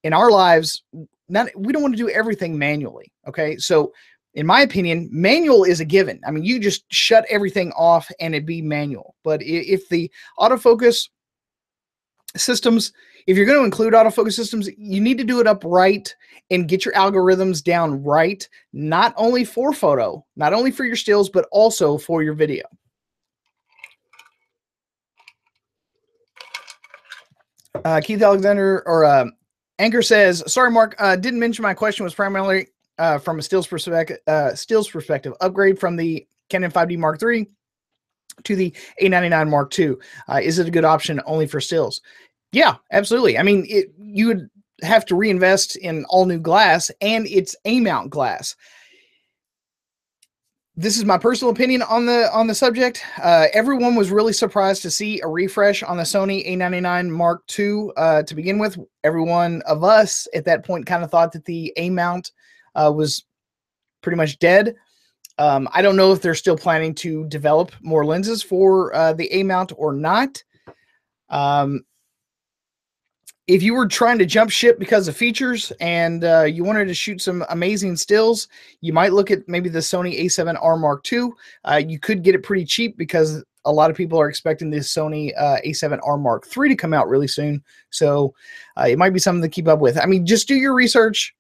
in our lives, we don't want to do everything manually. Okay. So in my opinion, manual is a given. I mean, you just shut everything off and it'd be manual. But if the autofocus systems, if you're going to include autofocus systems, you need to do it up right and get your algorithms down right, not only for photo, not only for your stills, but also for your video. Keith Alexander, or Anchor says, sorry, Mark, didn't mention my question was primarily from a stills perspective, upgrade from the Canon 5D Mark III to the A99 Mark II. Is it a good option only for stills? Yeah, absolutely. I mean, you would have to reinvest in all new glass, and it's A-mount glass. This is my personal opinion on the subject. Everyone was really surprised to see a refresh on the Sony A99 Mark II to begin with. Every one of us at that point kind of thought that the A mount was pretty much dead. I don't know if they're still planning to develop more lenses for the A mount or not. If you were trying to jump ship because of features and you wanted to shoot some amazing stills, you might look at maybe the Sony A7R Mark II. You could get it pretty cheap because a lot of people are expecting this Sony A7R Mark III to come out really soon. So it might be something to keep up with. I mean, just do your research.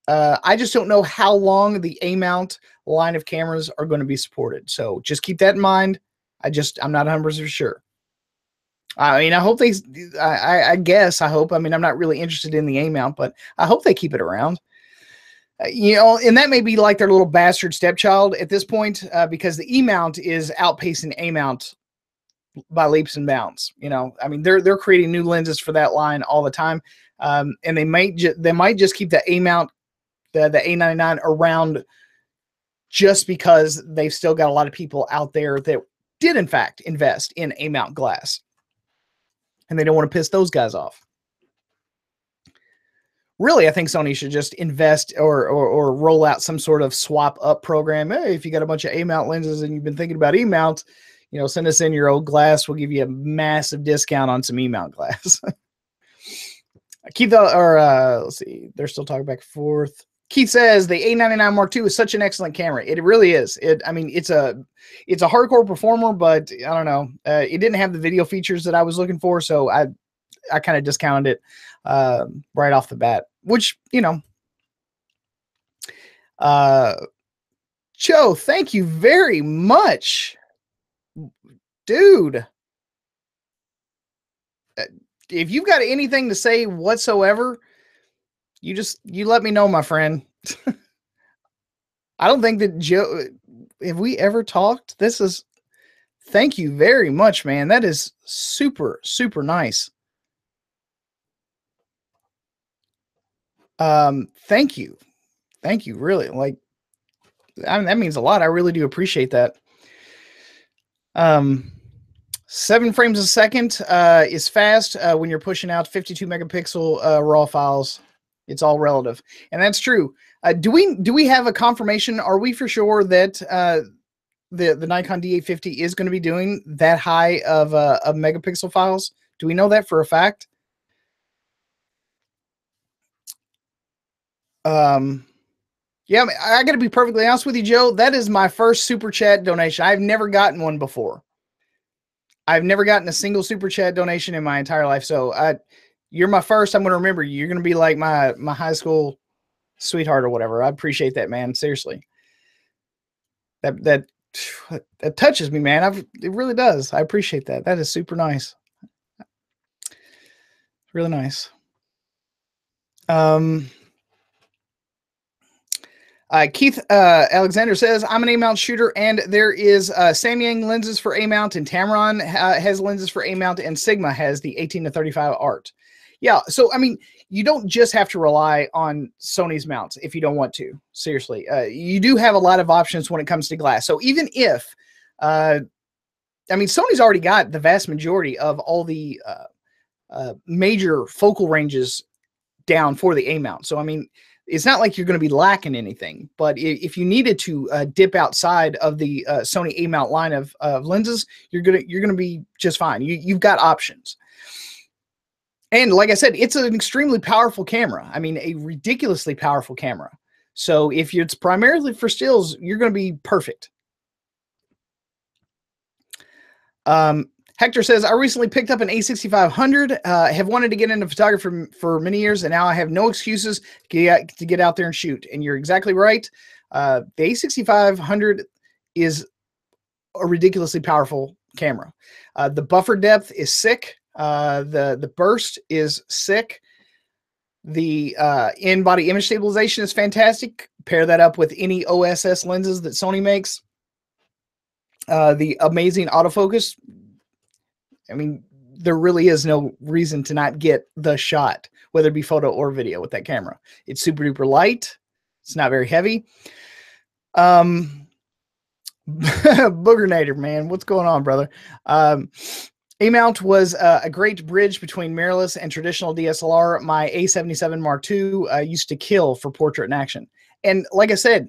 I just don't know how long the A mount line of cameras are going to be supported. So just keep that in mind. I'm not 100% sure. I mean, I hope they, I guess, I hope, I mean, I'm not really interested in the A mount, but I hope they keep it around. You know, and that may be like their little bastard stepchild at this point, because the E mount is outpacing A mount by leaps and bounds. You know, I mean, they're creating new lenses for that line all the time. And they might just keep the A mount, the A99 around just because they've still got a lot of people out there that did in fact invest in A mount glass. And they don't want to piss those guys off. Really, I think Sony should just invest or roll out some sort of swap up program. Hey, if you got a bunch of A mount lenses and you've been thinking about E mounts, you know, send us in your old glass. We'll give you a massive discount on some E mount glass. Keith, let's see, they're still talking back and forth. Keith says the A99 Mark II is such an excellent camera. It really is. I mean, it's a hardcore performer, but I don't know. It didn't have the video features that I was looking for, so I kind of discounted it right off the bat. Which, you know, Joe, thank you very much, dude. If you've got anything to say whatsoever, you let me know, my friend. I don't think that Joe, have we ever talked? Thank you very much, man. That is super, super nice. Thank you. Thank you. Really. Like, I mean, that means a lot. I really do appreciate that. 7 frames a second is fast when you're pushing out 52 megapixel raw files. It's all relative, and that's true. Do we have a confirmation? Are we for sure that the Nikon D850 is going to be doing that high of megapixel files? Do we know that for a fact? Yeah, I got to be perfectly honest with you, Joe. That is my first super chat donation. I've never gotten one before. I've never gotten a single super chat donation in my entire life. So you're my first. I'm going to remember you. You're going to be like my high school sweetheart or whatever. I appreciate that, man. Seriously. That touches me, man. It really does. I appreciate that. That is super nice. Really nice. Keith Alexander says, I'm an A-mount shooter, and there is Samyang lenses for A-mount, and Tamron has lenses for A-mount, and Sigma has the 18-35 art. Yeah, so, I mean, you don't just have to rely on Sony's mounts if you don't want to. Seriously. You do have a lot of options when it comes to glass. So even if, I mean, Sony's already got the vast majority of all the major focal ranges down for the A-mount. So, I mean, it's not like you're going to be lacking anything, but if you needed to dip outside of the Sony A-mount line of lenses, you're gonna be just fine. You've got options. And like I said, it's an extremely powerful camera. I mean, a ridiculously powerful camera. So if it's primarily for stills, you're going to be perfect. Hector says, I recently picked up an A6500, have wanted to get into photography for many years, and now I have no excuses to get out there and shoot. And you're exactly right. The A6500 is a ridiculously powerful camera. The buffer depth is sick. The burst is sick. The in-body image stabilization is fantastic. Pair that up with any OSS lenses that Sony makes. The amazing autofocus. I mean, there really is no reason to not get the shot, whether it be photo or video with that camera. It's super duper light. It's not very heavy. Boogernator, man, what's going on, brother? A-mount was a great bridge between mirrorless and traditional DSLR. My A77 Mark II used to kill for portrait and action. And like I said,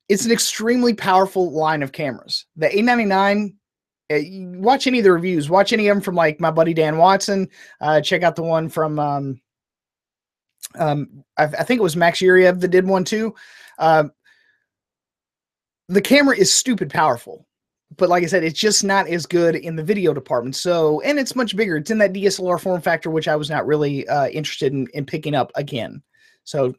it's an extremely powerful line of cameras. The A99, watch any of the reviews. Watch any of them from like my buddy Dan Watson. Check out the one from, I think it was Max Yuriev that did one too. The camera is stupid powerful. But like I said, it's just not as good in the video department. So, and it's much bigger. It's in that DSLR form factor, which I was not really interested in picking up again. So,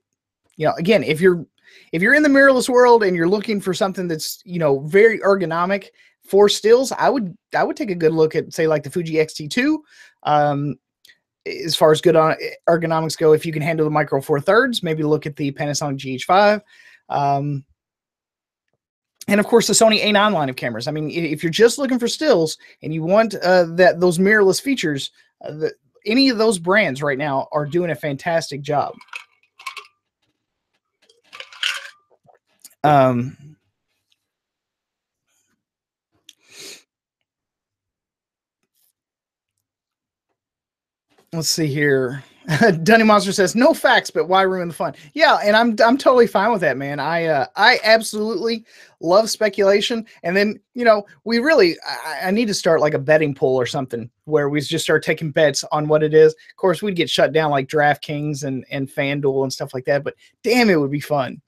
you know, again, if you're in the mirrorless world and you're looking for something that's, you know, very ergonomic for stills, I would take a good look at, say, like the Fuji X-T3. As far as good on ergonomics go, if you can handle the micro four thirds, maybe look at the Panasonic GH5. And of course, the Sony A9 line of cameras. I mean, if you're just looking for stills and you want those mirrorless features, any of those brands right now are doing a fantastic job. Let's see here. Dunny Monster says, no facts, but why ruin the fun? Yeah, and I'm totally fine with that, man. I absolutely love speculation. And then, you know, I need to start like a betting pool or something where we just start taking bets on what it is. Of course, we'd get shut down like DraftKings and FanDuel and stuff like that, but damn, it would be fun.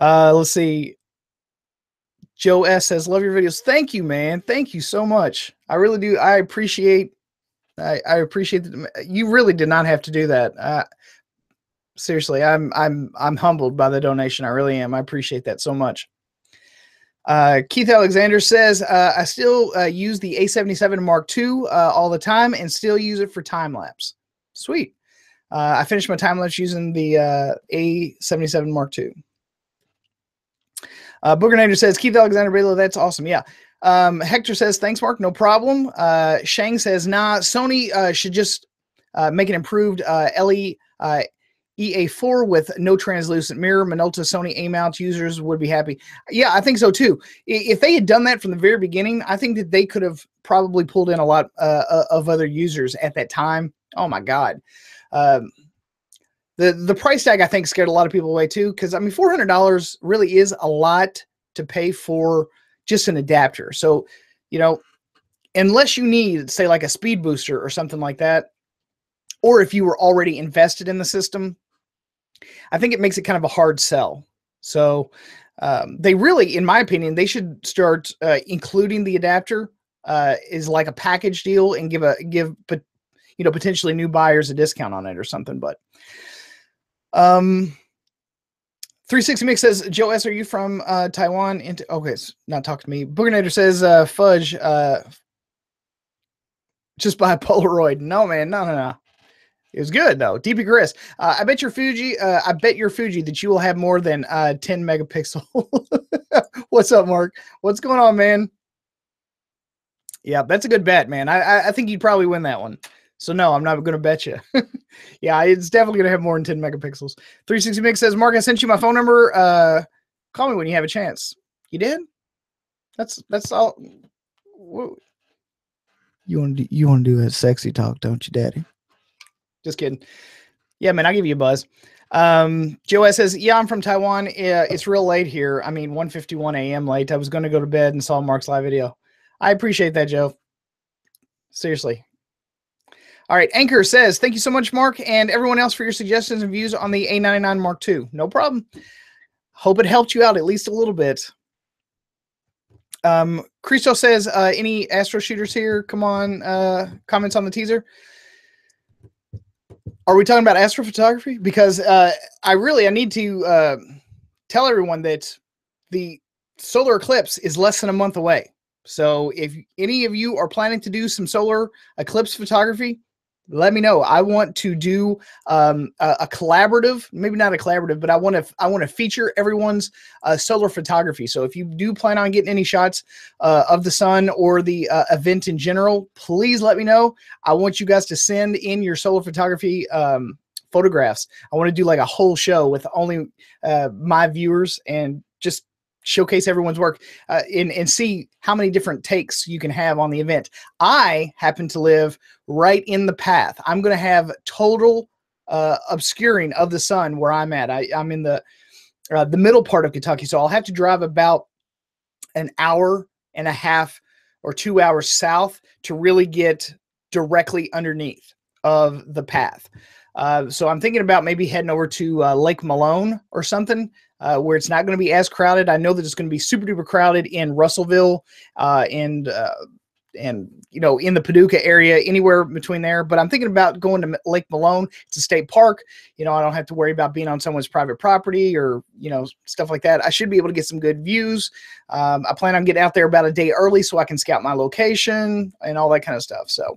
Let's see. Joe S says, love your videos. Thank you, man. Thank you so much. I really do. I appreciate that. You really did not have to do that. Seriously, I'm humbled by the donation. I really am. I appreciate that so much. Keith Alexander says, I still use the A77 Mark II all the time and still use it for time lapse. Sweet. I finished my time lapse using the A77 Mark II. Boogernator says, Keith Alexander Baylor, that's awesome. Yeah. Hector says, thanks, Mark. No problem. Shang says, nah, Sony should just make an improved EA4 with no translucent mirror. Minolta Sony A-mount users would be happy. Yeah, I think so too. If they had done that from the very beginning, I think that they could have probably pulled in a lot of other users at that time. Oh my God. The price tag, I think, scared a lot of people away too, because I mean, $400 really is a lot to pay for just an adapter. So, you know, unless you need, say, like a speed booster or something like that, or if you were already invested in the system, I think it makes it kind of a hard sell. So they really, in my opinion, they should start including the adapter is like a package deal and give you know, potentially new buyers a discount on it or something. But 360 Mix says, Joe S, are you from Taiwan? Okay, it's not talking to me. Boogernator says, fudge, just buy a Polaroid. No, man, no. It was good though. DP Chris, I bet your Fuji that you will have more than 10 megapixel. What's up, Mark? What's going on, man? Yeah, that's a good bet, man. I think you'd probably win that one. So no, I'm not going to bet you. Yeah, it's definitely going to have more than 10 megapixels. 360 Mix says, Mark, I sent you my phone number. Call me when you have a chance. You did? That's all. You want to do that sexy talk, don't you, Daddy? Just kidding. Yeah, man, I'll give you a buzz. Joe S says, yeah, I'm from Taiwan. It's real late here. I mean, 1:51 a.m. late. I was going to go to bed and saw Mark's live video. I appreciate that, Joe. Seriously. All right, Anchor says, thank you so much, Mark, and everyone else for your suggestions and views on the A99 Mark II. No problem. Hope it helped you out at least a little bit. Christo says, any Astro shooters here? Come on, comments on the teaser. Are we talking about astrophotography? Because I need to tell everyone that the solar eclipse is less than a month away. So if any of you are planning to do some solar eclipse photography, let me know. I want to do a collaborative, maybe not a collaborative, but I want to feature everyone's solar photography. So if you do plan on getting any shots of the sun or the event in general, please let me know. I want you guys to send in your solar photography photographs. I want to do like a whole show with only my viewers and just showcase everyone's work and see how many different takes you can have on the event. I happen to live right in the path. I'm going to have total obscuring of the sun where I'm at. I'm in the middle part of Kentucky, so I'll have to drive about an hour and a half or 2 hours south to really get directly underneath of the path. So I'm thinking about maybe heading over to Lake Malone or something where it's not going to be as crowded. I know that it's going to be super duper crowded in Russellville and you know, in the Paducah area, anywhere between there. But I'm thinking about going to Lake Malone. It's a state park. You know, I don't have to worry about being on someone's private property or, you know, stuff like that. I should be able to get some good views. I plan on getting out there about a day early so I can scout my location and all that kind of stuff. So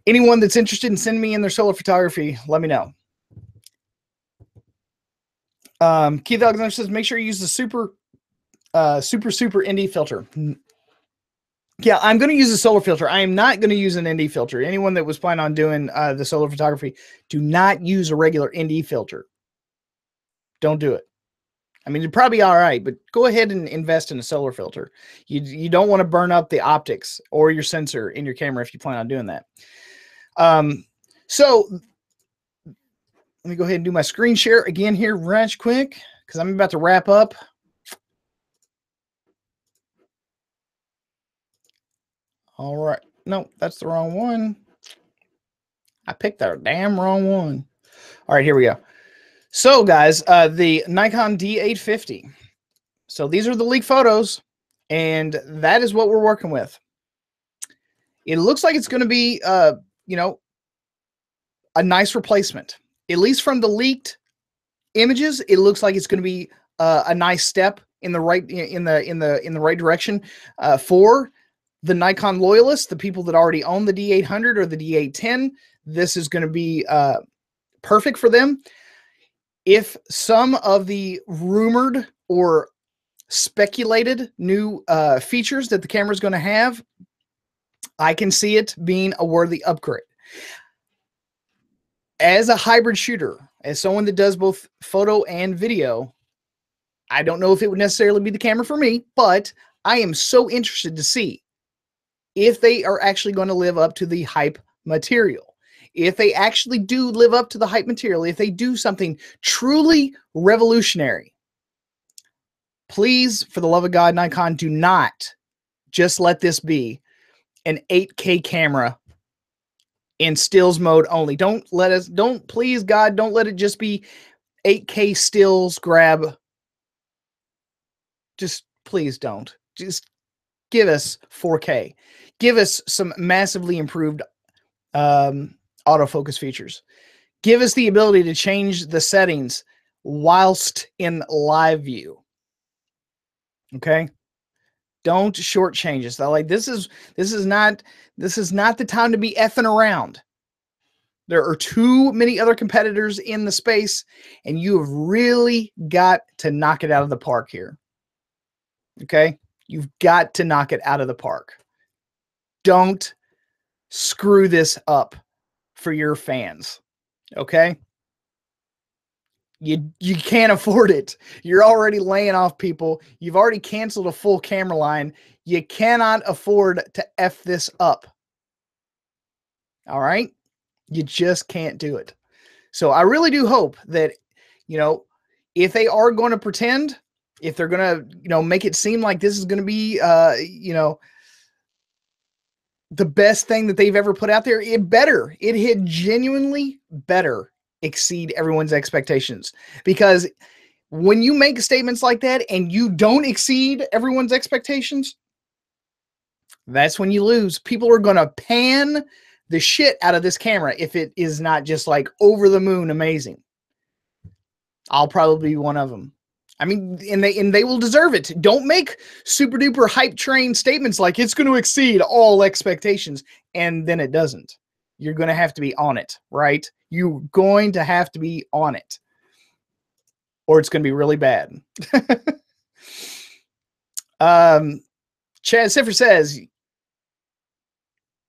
anyone that's interested in sending me in their solar photography, let me know. Keith Alexander says, make sure you use the super ND filter. Yeah, I'm going to use a solar filter. I am not going to use an ND filter. Anyone that was planning on doing the solar photography, do not use a regular ND filter. Don't do it. I mean, it'd probably be all right, but go ahead and invest in a solar filter. You don't want to burn up the optics or your sensor in your camera if you plan on doing that. So let me go ahead and do my screen share again here right quick because I'm about to wrap up. All right. No, that's the wrong one. I picked the damn wrong one. All right, here we go. So, guys, the Nikon D850. So these are the leaked photos, and that is what we're working with. It looks like it's going to be, you know, a nice replacement. At least from the leaked images, it looks like it's going to be a nice step in the right right direction for the Nikon loyalists, the people that already own the D800 or the D810. This is going to be perfect for them. If some of the rumored or speculated new features that the camera is going to have, I can see it being a worthy upgrade. As a hybrid shooter, as someone that does both photo and video, I don't know if it would necessarily be the camera for me, but I am so interested to see if they are actually going to live up to the hype material. If they actually do live up to the hype material, if they do something truly revolutionary, please, for the love of God, Nikon, do not just let this be an 8K camera in stills mode only. Please, God, don't let it just be 8K stills grab. Just please don't. Just give us 4K. Give us some massively improved autofocus features. Give us the ability to change the settings whilst in live view. Okay? Don't shortchange us. Like this is not the time to be effing around. There are too many other competitors in the space, and you have really got to knock it out of the park here. Okay? You've got to knock it out of the park. Don't screw this up for your fans. Okay? You can't afford it. You're already laying off people. You've already canceled a full camera line. You cannot afford to F this up. All right? You just can't do it. So I really do hope that, you know, if they are going to pretend, if they're going to, you know, make it seem like this is going to be, you know, the best thing that they've ever put out there, it had genuinely better exceed everyone's expectations. Because when you make statements like that and you don't exceed everyone's expectations, that's when you lose. People are going to pan the shit out of this camera if it is not just like over the moon amazing. I'll probably be one of them. I mean, and they will deserve it. Don't make super duper hype train statements like it's going to exceed all expectations, and then it doesn't. You're going to have to be on it, right? You're going to have to be on it, or it's going to be really bad. Chad Siffer says,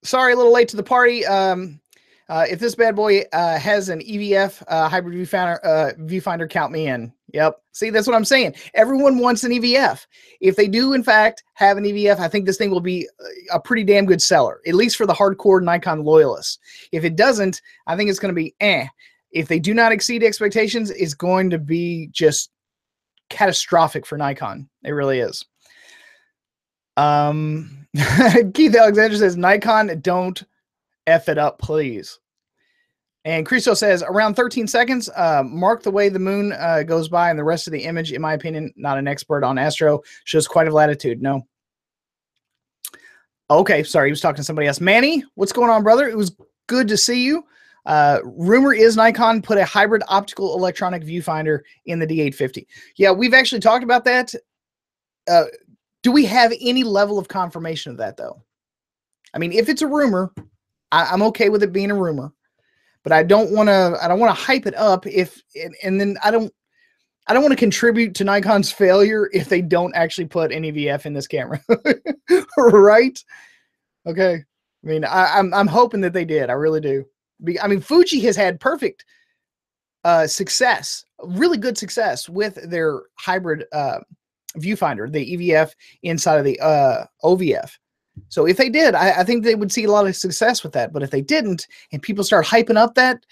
sorry, a little late to the party. If this bad boy has an EVF hybrid viewfinder, count me in. Yep. See, that's what I'm saying. Everyone wants an EVF. If they do, in fact, have an EVF, I think this thing will be a pretty damn good seller, at least for the hardcore Nikon loyalists. If it doesn't, I think it's going to be eh. If they do not exceed expectations, it's going to be just catastrophic for Nikon. It really is. Keith Alexander says, Nikon, don't F it up, please. And Christo says, around 13 seconds, mark the way the moon goes by, and the rest of the image, in my opinion, not an expert on astro, shows quite a latitude. No. Okay, sorry, he was talking to somebody else. Manny, what's going on, brother? It was good to see you. Rumor is Nikon put a hybrid optical electronic viewfinder in the D850. Yeah, we've actually talked about that. Do we have any level of confirmation of that, though? I mean, if it's a rumor, I'm okay with it being a rumor. But I don't want to hype it up and then I don't want to contribute to Nikon's failure if they don't actually put an EVF in this camera. Right? Okay. I mean, I'm hoping that they did. I really do. I mean, Fuji has had perfect success, really good success with their hybrid viewfinder, the EVF inside of the OVF. So if they did, I think they would see a lot of success with that. But if they didn't, and people start hyping up that,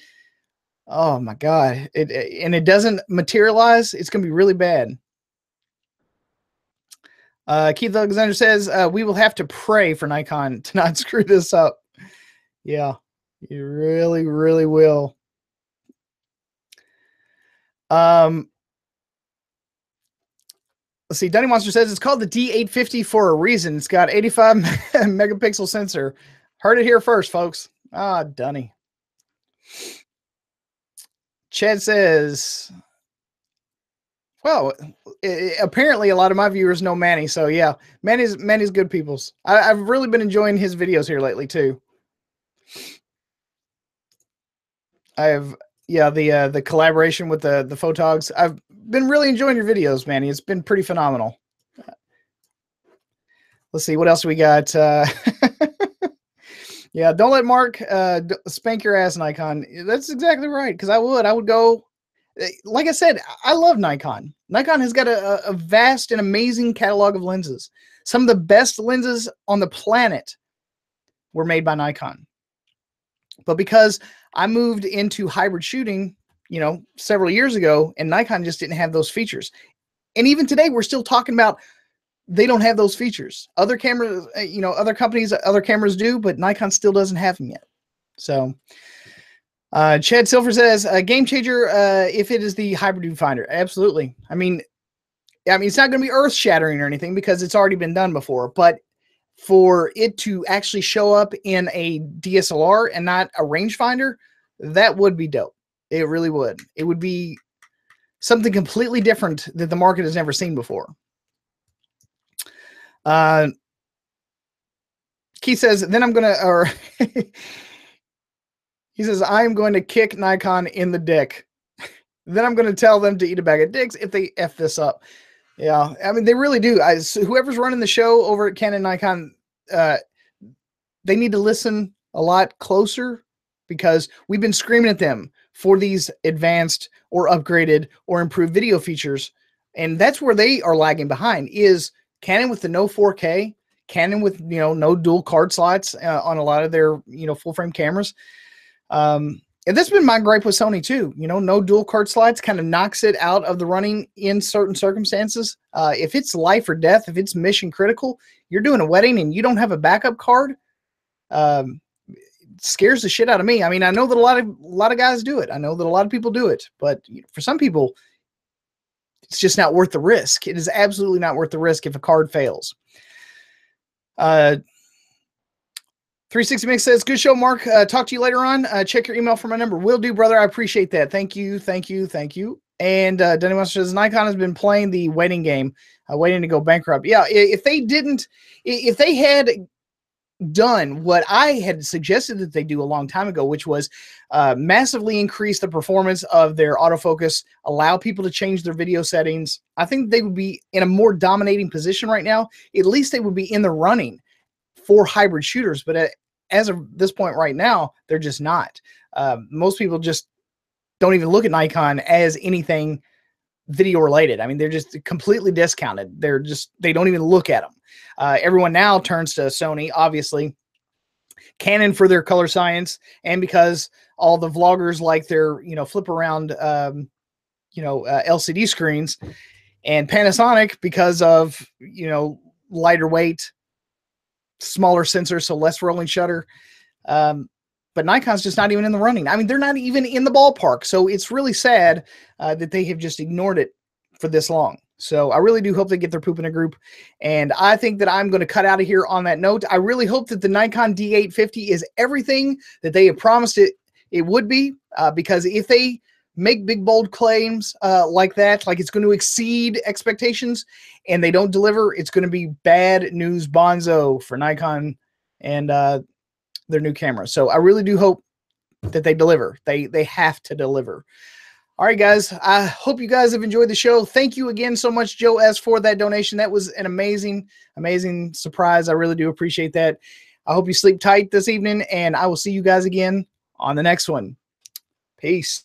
oh my God, and it doesn't materialize, it's going to be really bad. Keith Alexander says, we will have to pray for Nikon to not screw this up. Yeah, you really, really will. Let's see. Dunny Monster says it's called the D850 for a reason. It's got 85 megapixel sensor. Heard it here first, folks. Ah, Dunny. Chad says, well, apparently a lot of my viewers know Manny. So yeah, Manny's good peoples. I've really been enjoying his videos here lately too. The collaboration with the photogs. I've been really enjoying your videos, Manny. It's been pretty phenomenal. Let's see, what else we got? Yeah, don't let Mark spank your ass, Nikon. That's exactly right, because I would go. Like I said, I love Nikon. Nikon has got a vast and amazing catalog of lenses. Some of the best lenses on the planet were made by Nikon. But because I moved into hybrid shooting, several years ago, and Nikon just didn't have those features. And even today, we're still talking about they don't have those features. Other cameras, other companies, other cameras do, but Nikon still doesn't have them yet. So, Chad Silver says, game changer if it is the hybrid viewfinder. Absolutely. I mean, it's not going to be earth shattering or anything because it's already been done before, but for it to actually show up in a DSLR and not a rangefinder, that would be dope. It really would. It would be something completely different that the market has never seen before. Keith says, then I'm going to, or he says, I'm going to kick Nikon in the dick. Then I'm going to tell them to eat a bag of dicks if they F this up. Yeah, I mean, they really do. Whoever's running the show over at Canon Nikon, they need to listen a lot closer because we've been screaming at them for these advanced or upgraded or improved video features. And that's where they are lagging behind is Canon with the no 4K, Canon with, no dual card slots on a lot of their, full frame cameras. And that's been my gripe with Sony too. No dual card slots kind of knocks it out of the running in certain circumstances. If it's life or death, if it's mission critical, you're doing a wedding and you don't have a backup card, it scares the shit out of me. I mean, I know that a lot of guys do it. I know that a lot of people do it, but for some people, it's just not worth the risk. It is absolutely not worth the risk if a card fails. 360 Mix says, good show, Mark. Talk to you later on. Check your email for my number. Will do, brother. I appreciate that. Thank you. And Denny Monster says, Nikon has been playing the waiting game, waiting to go bankrupt. Yeah, if they had done what I had suggested that they do a long time ago, which was massively increase the performance of their autofocus, allow people to change their video settings, I think they would be in a more dominating position right now. At least they would be in the running for hybrid shooters, but as of this point right now, they're just not. Most people just don't even look at Nikon as anything video related. I mean, they're just completely discounted. They don't even look at them. Everyone now turns to Sony, obviously, Canon for their color science, and because all the vloggers like their, flip around, LCD screens, and Panasonic because of, lighter weight, smaller sensor, so less rolling shutter. But Nikon's just not even in the running. I mean, they're not even in the ballpark. So it's really sad that they have just ignored it for this long. So I really do hope they get their poop in a group. And I think that I'm going to cut out of here on that note. I really hope that the Nikon D850 is everything that they have promised it would be. Because if they make big, bold claims like that, like it's going to exceed expectations, and they don't deliver, it's going to be bad news bonzo for Nikon and their new camera. So I really do hope that they deliver. They have to deliver. All right, guys. I hope you guys have enjoyed the show. Thank you again so much, Joe S., for that donation. That was an amazing, amazing surprise. I really do appreciate that. I hope you sleep tight this evening, and I will see you guys again on the next one. Peace.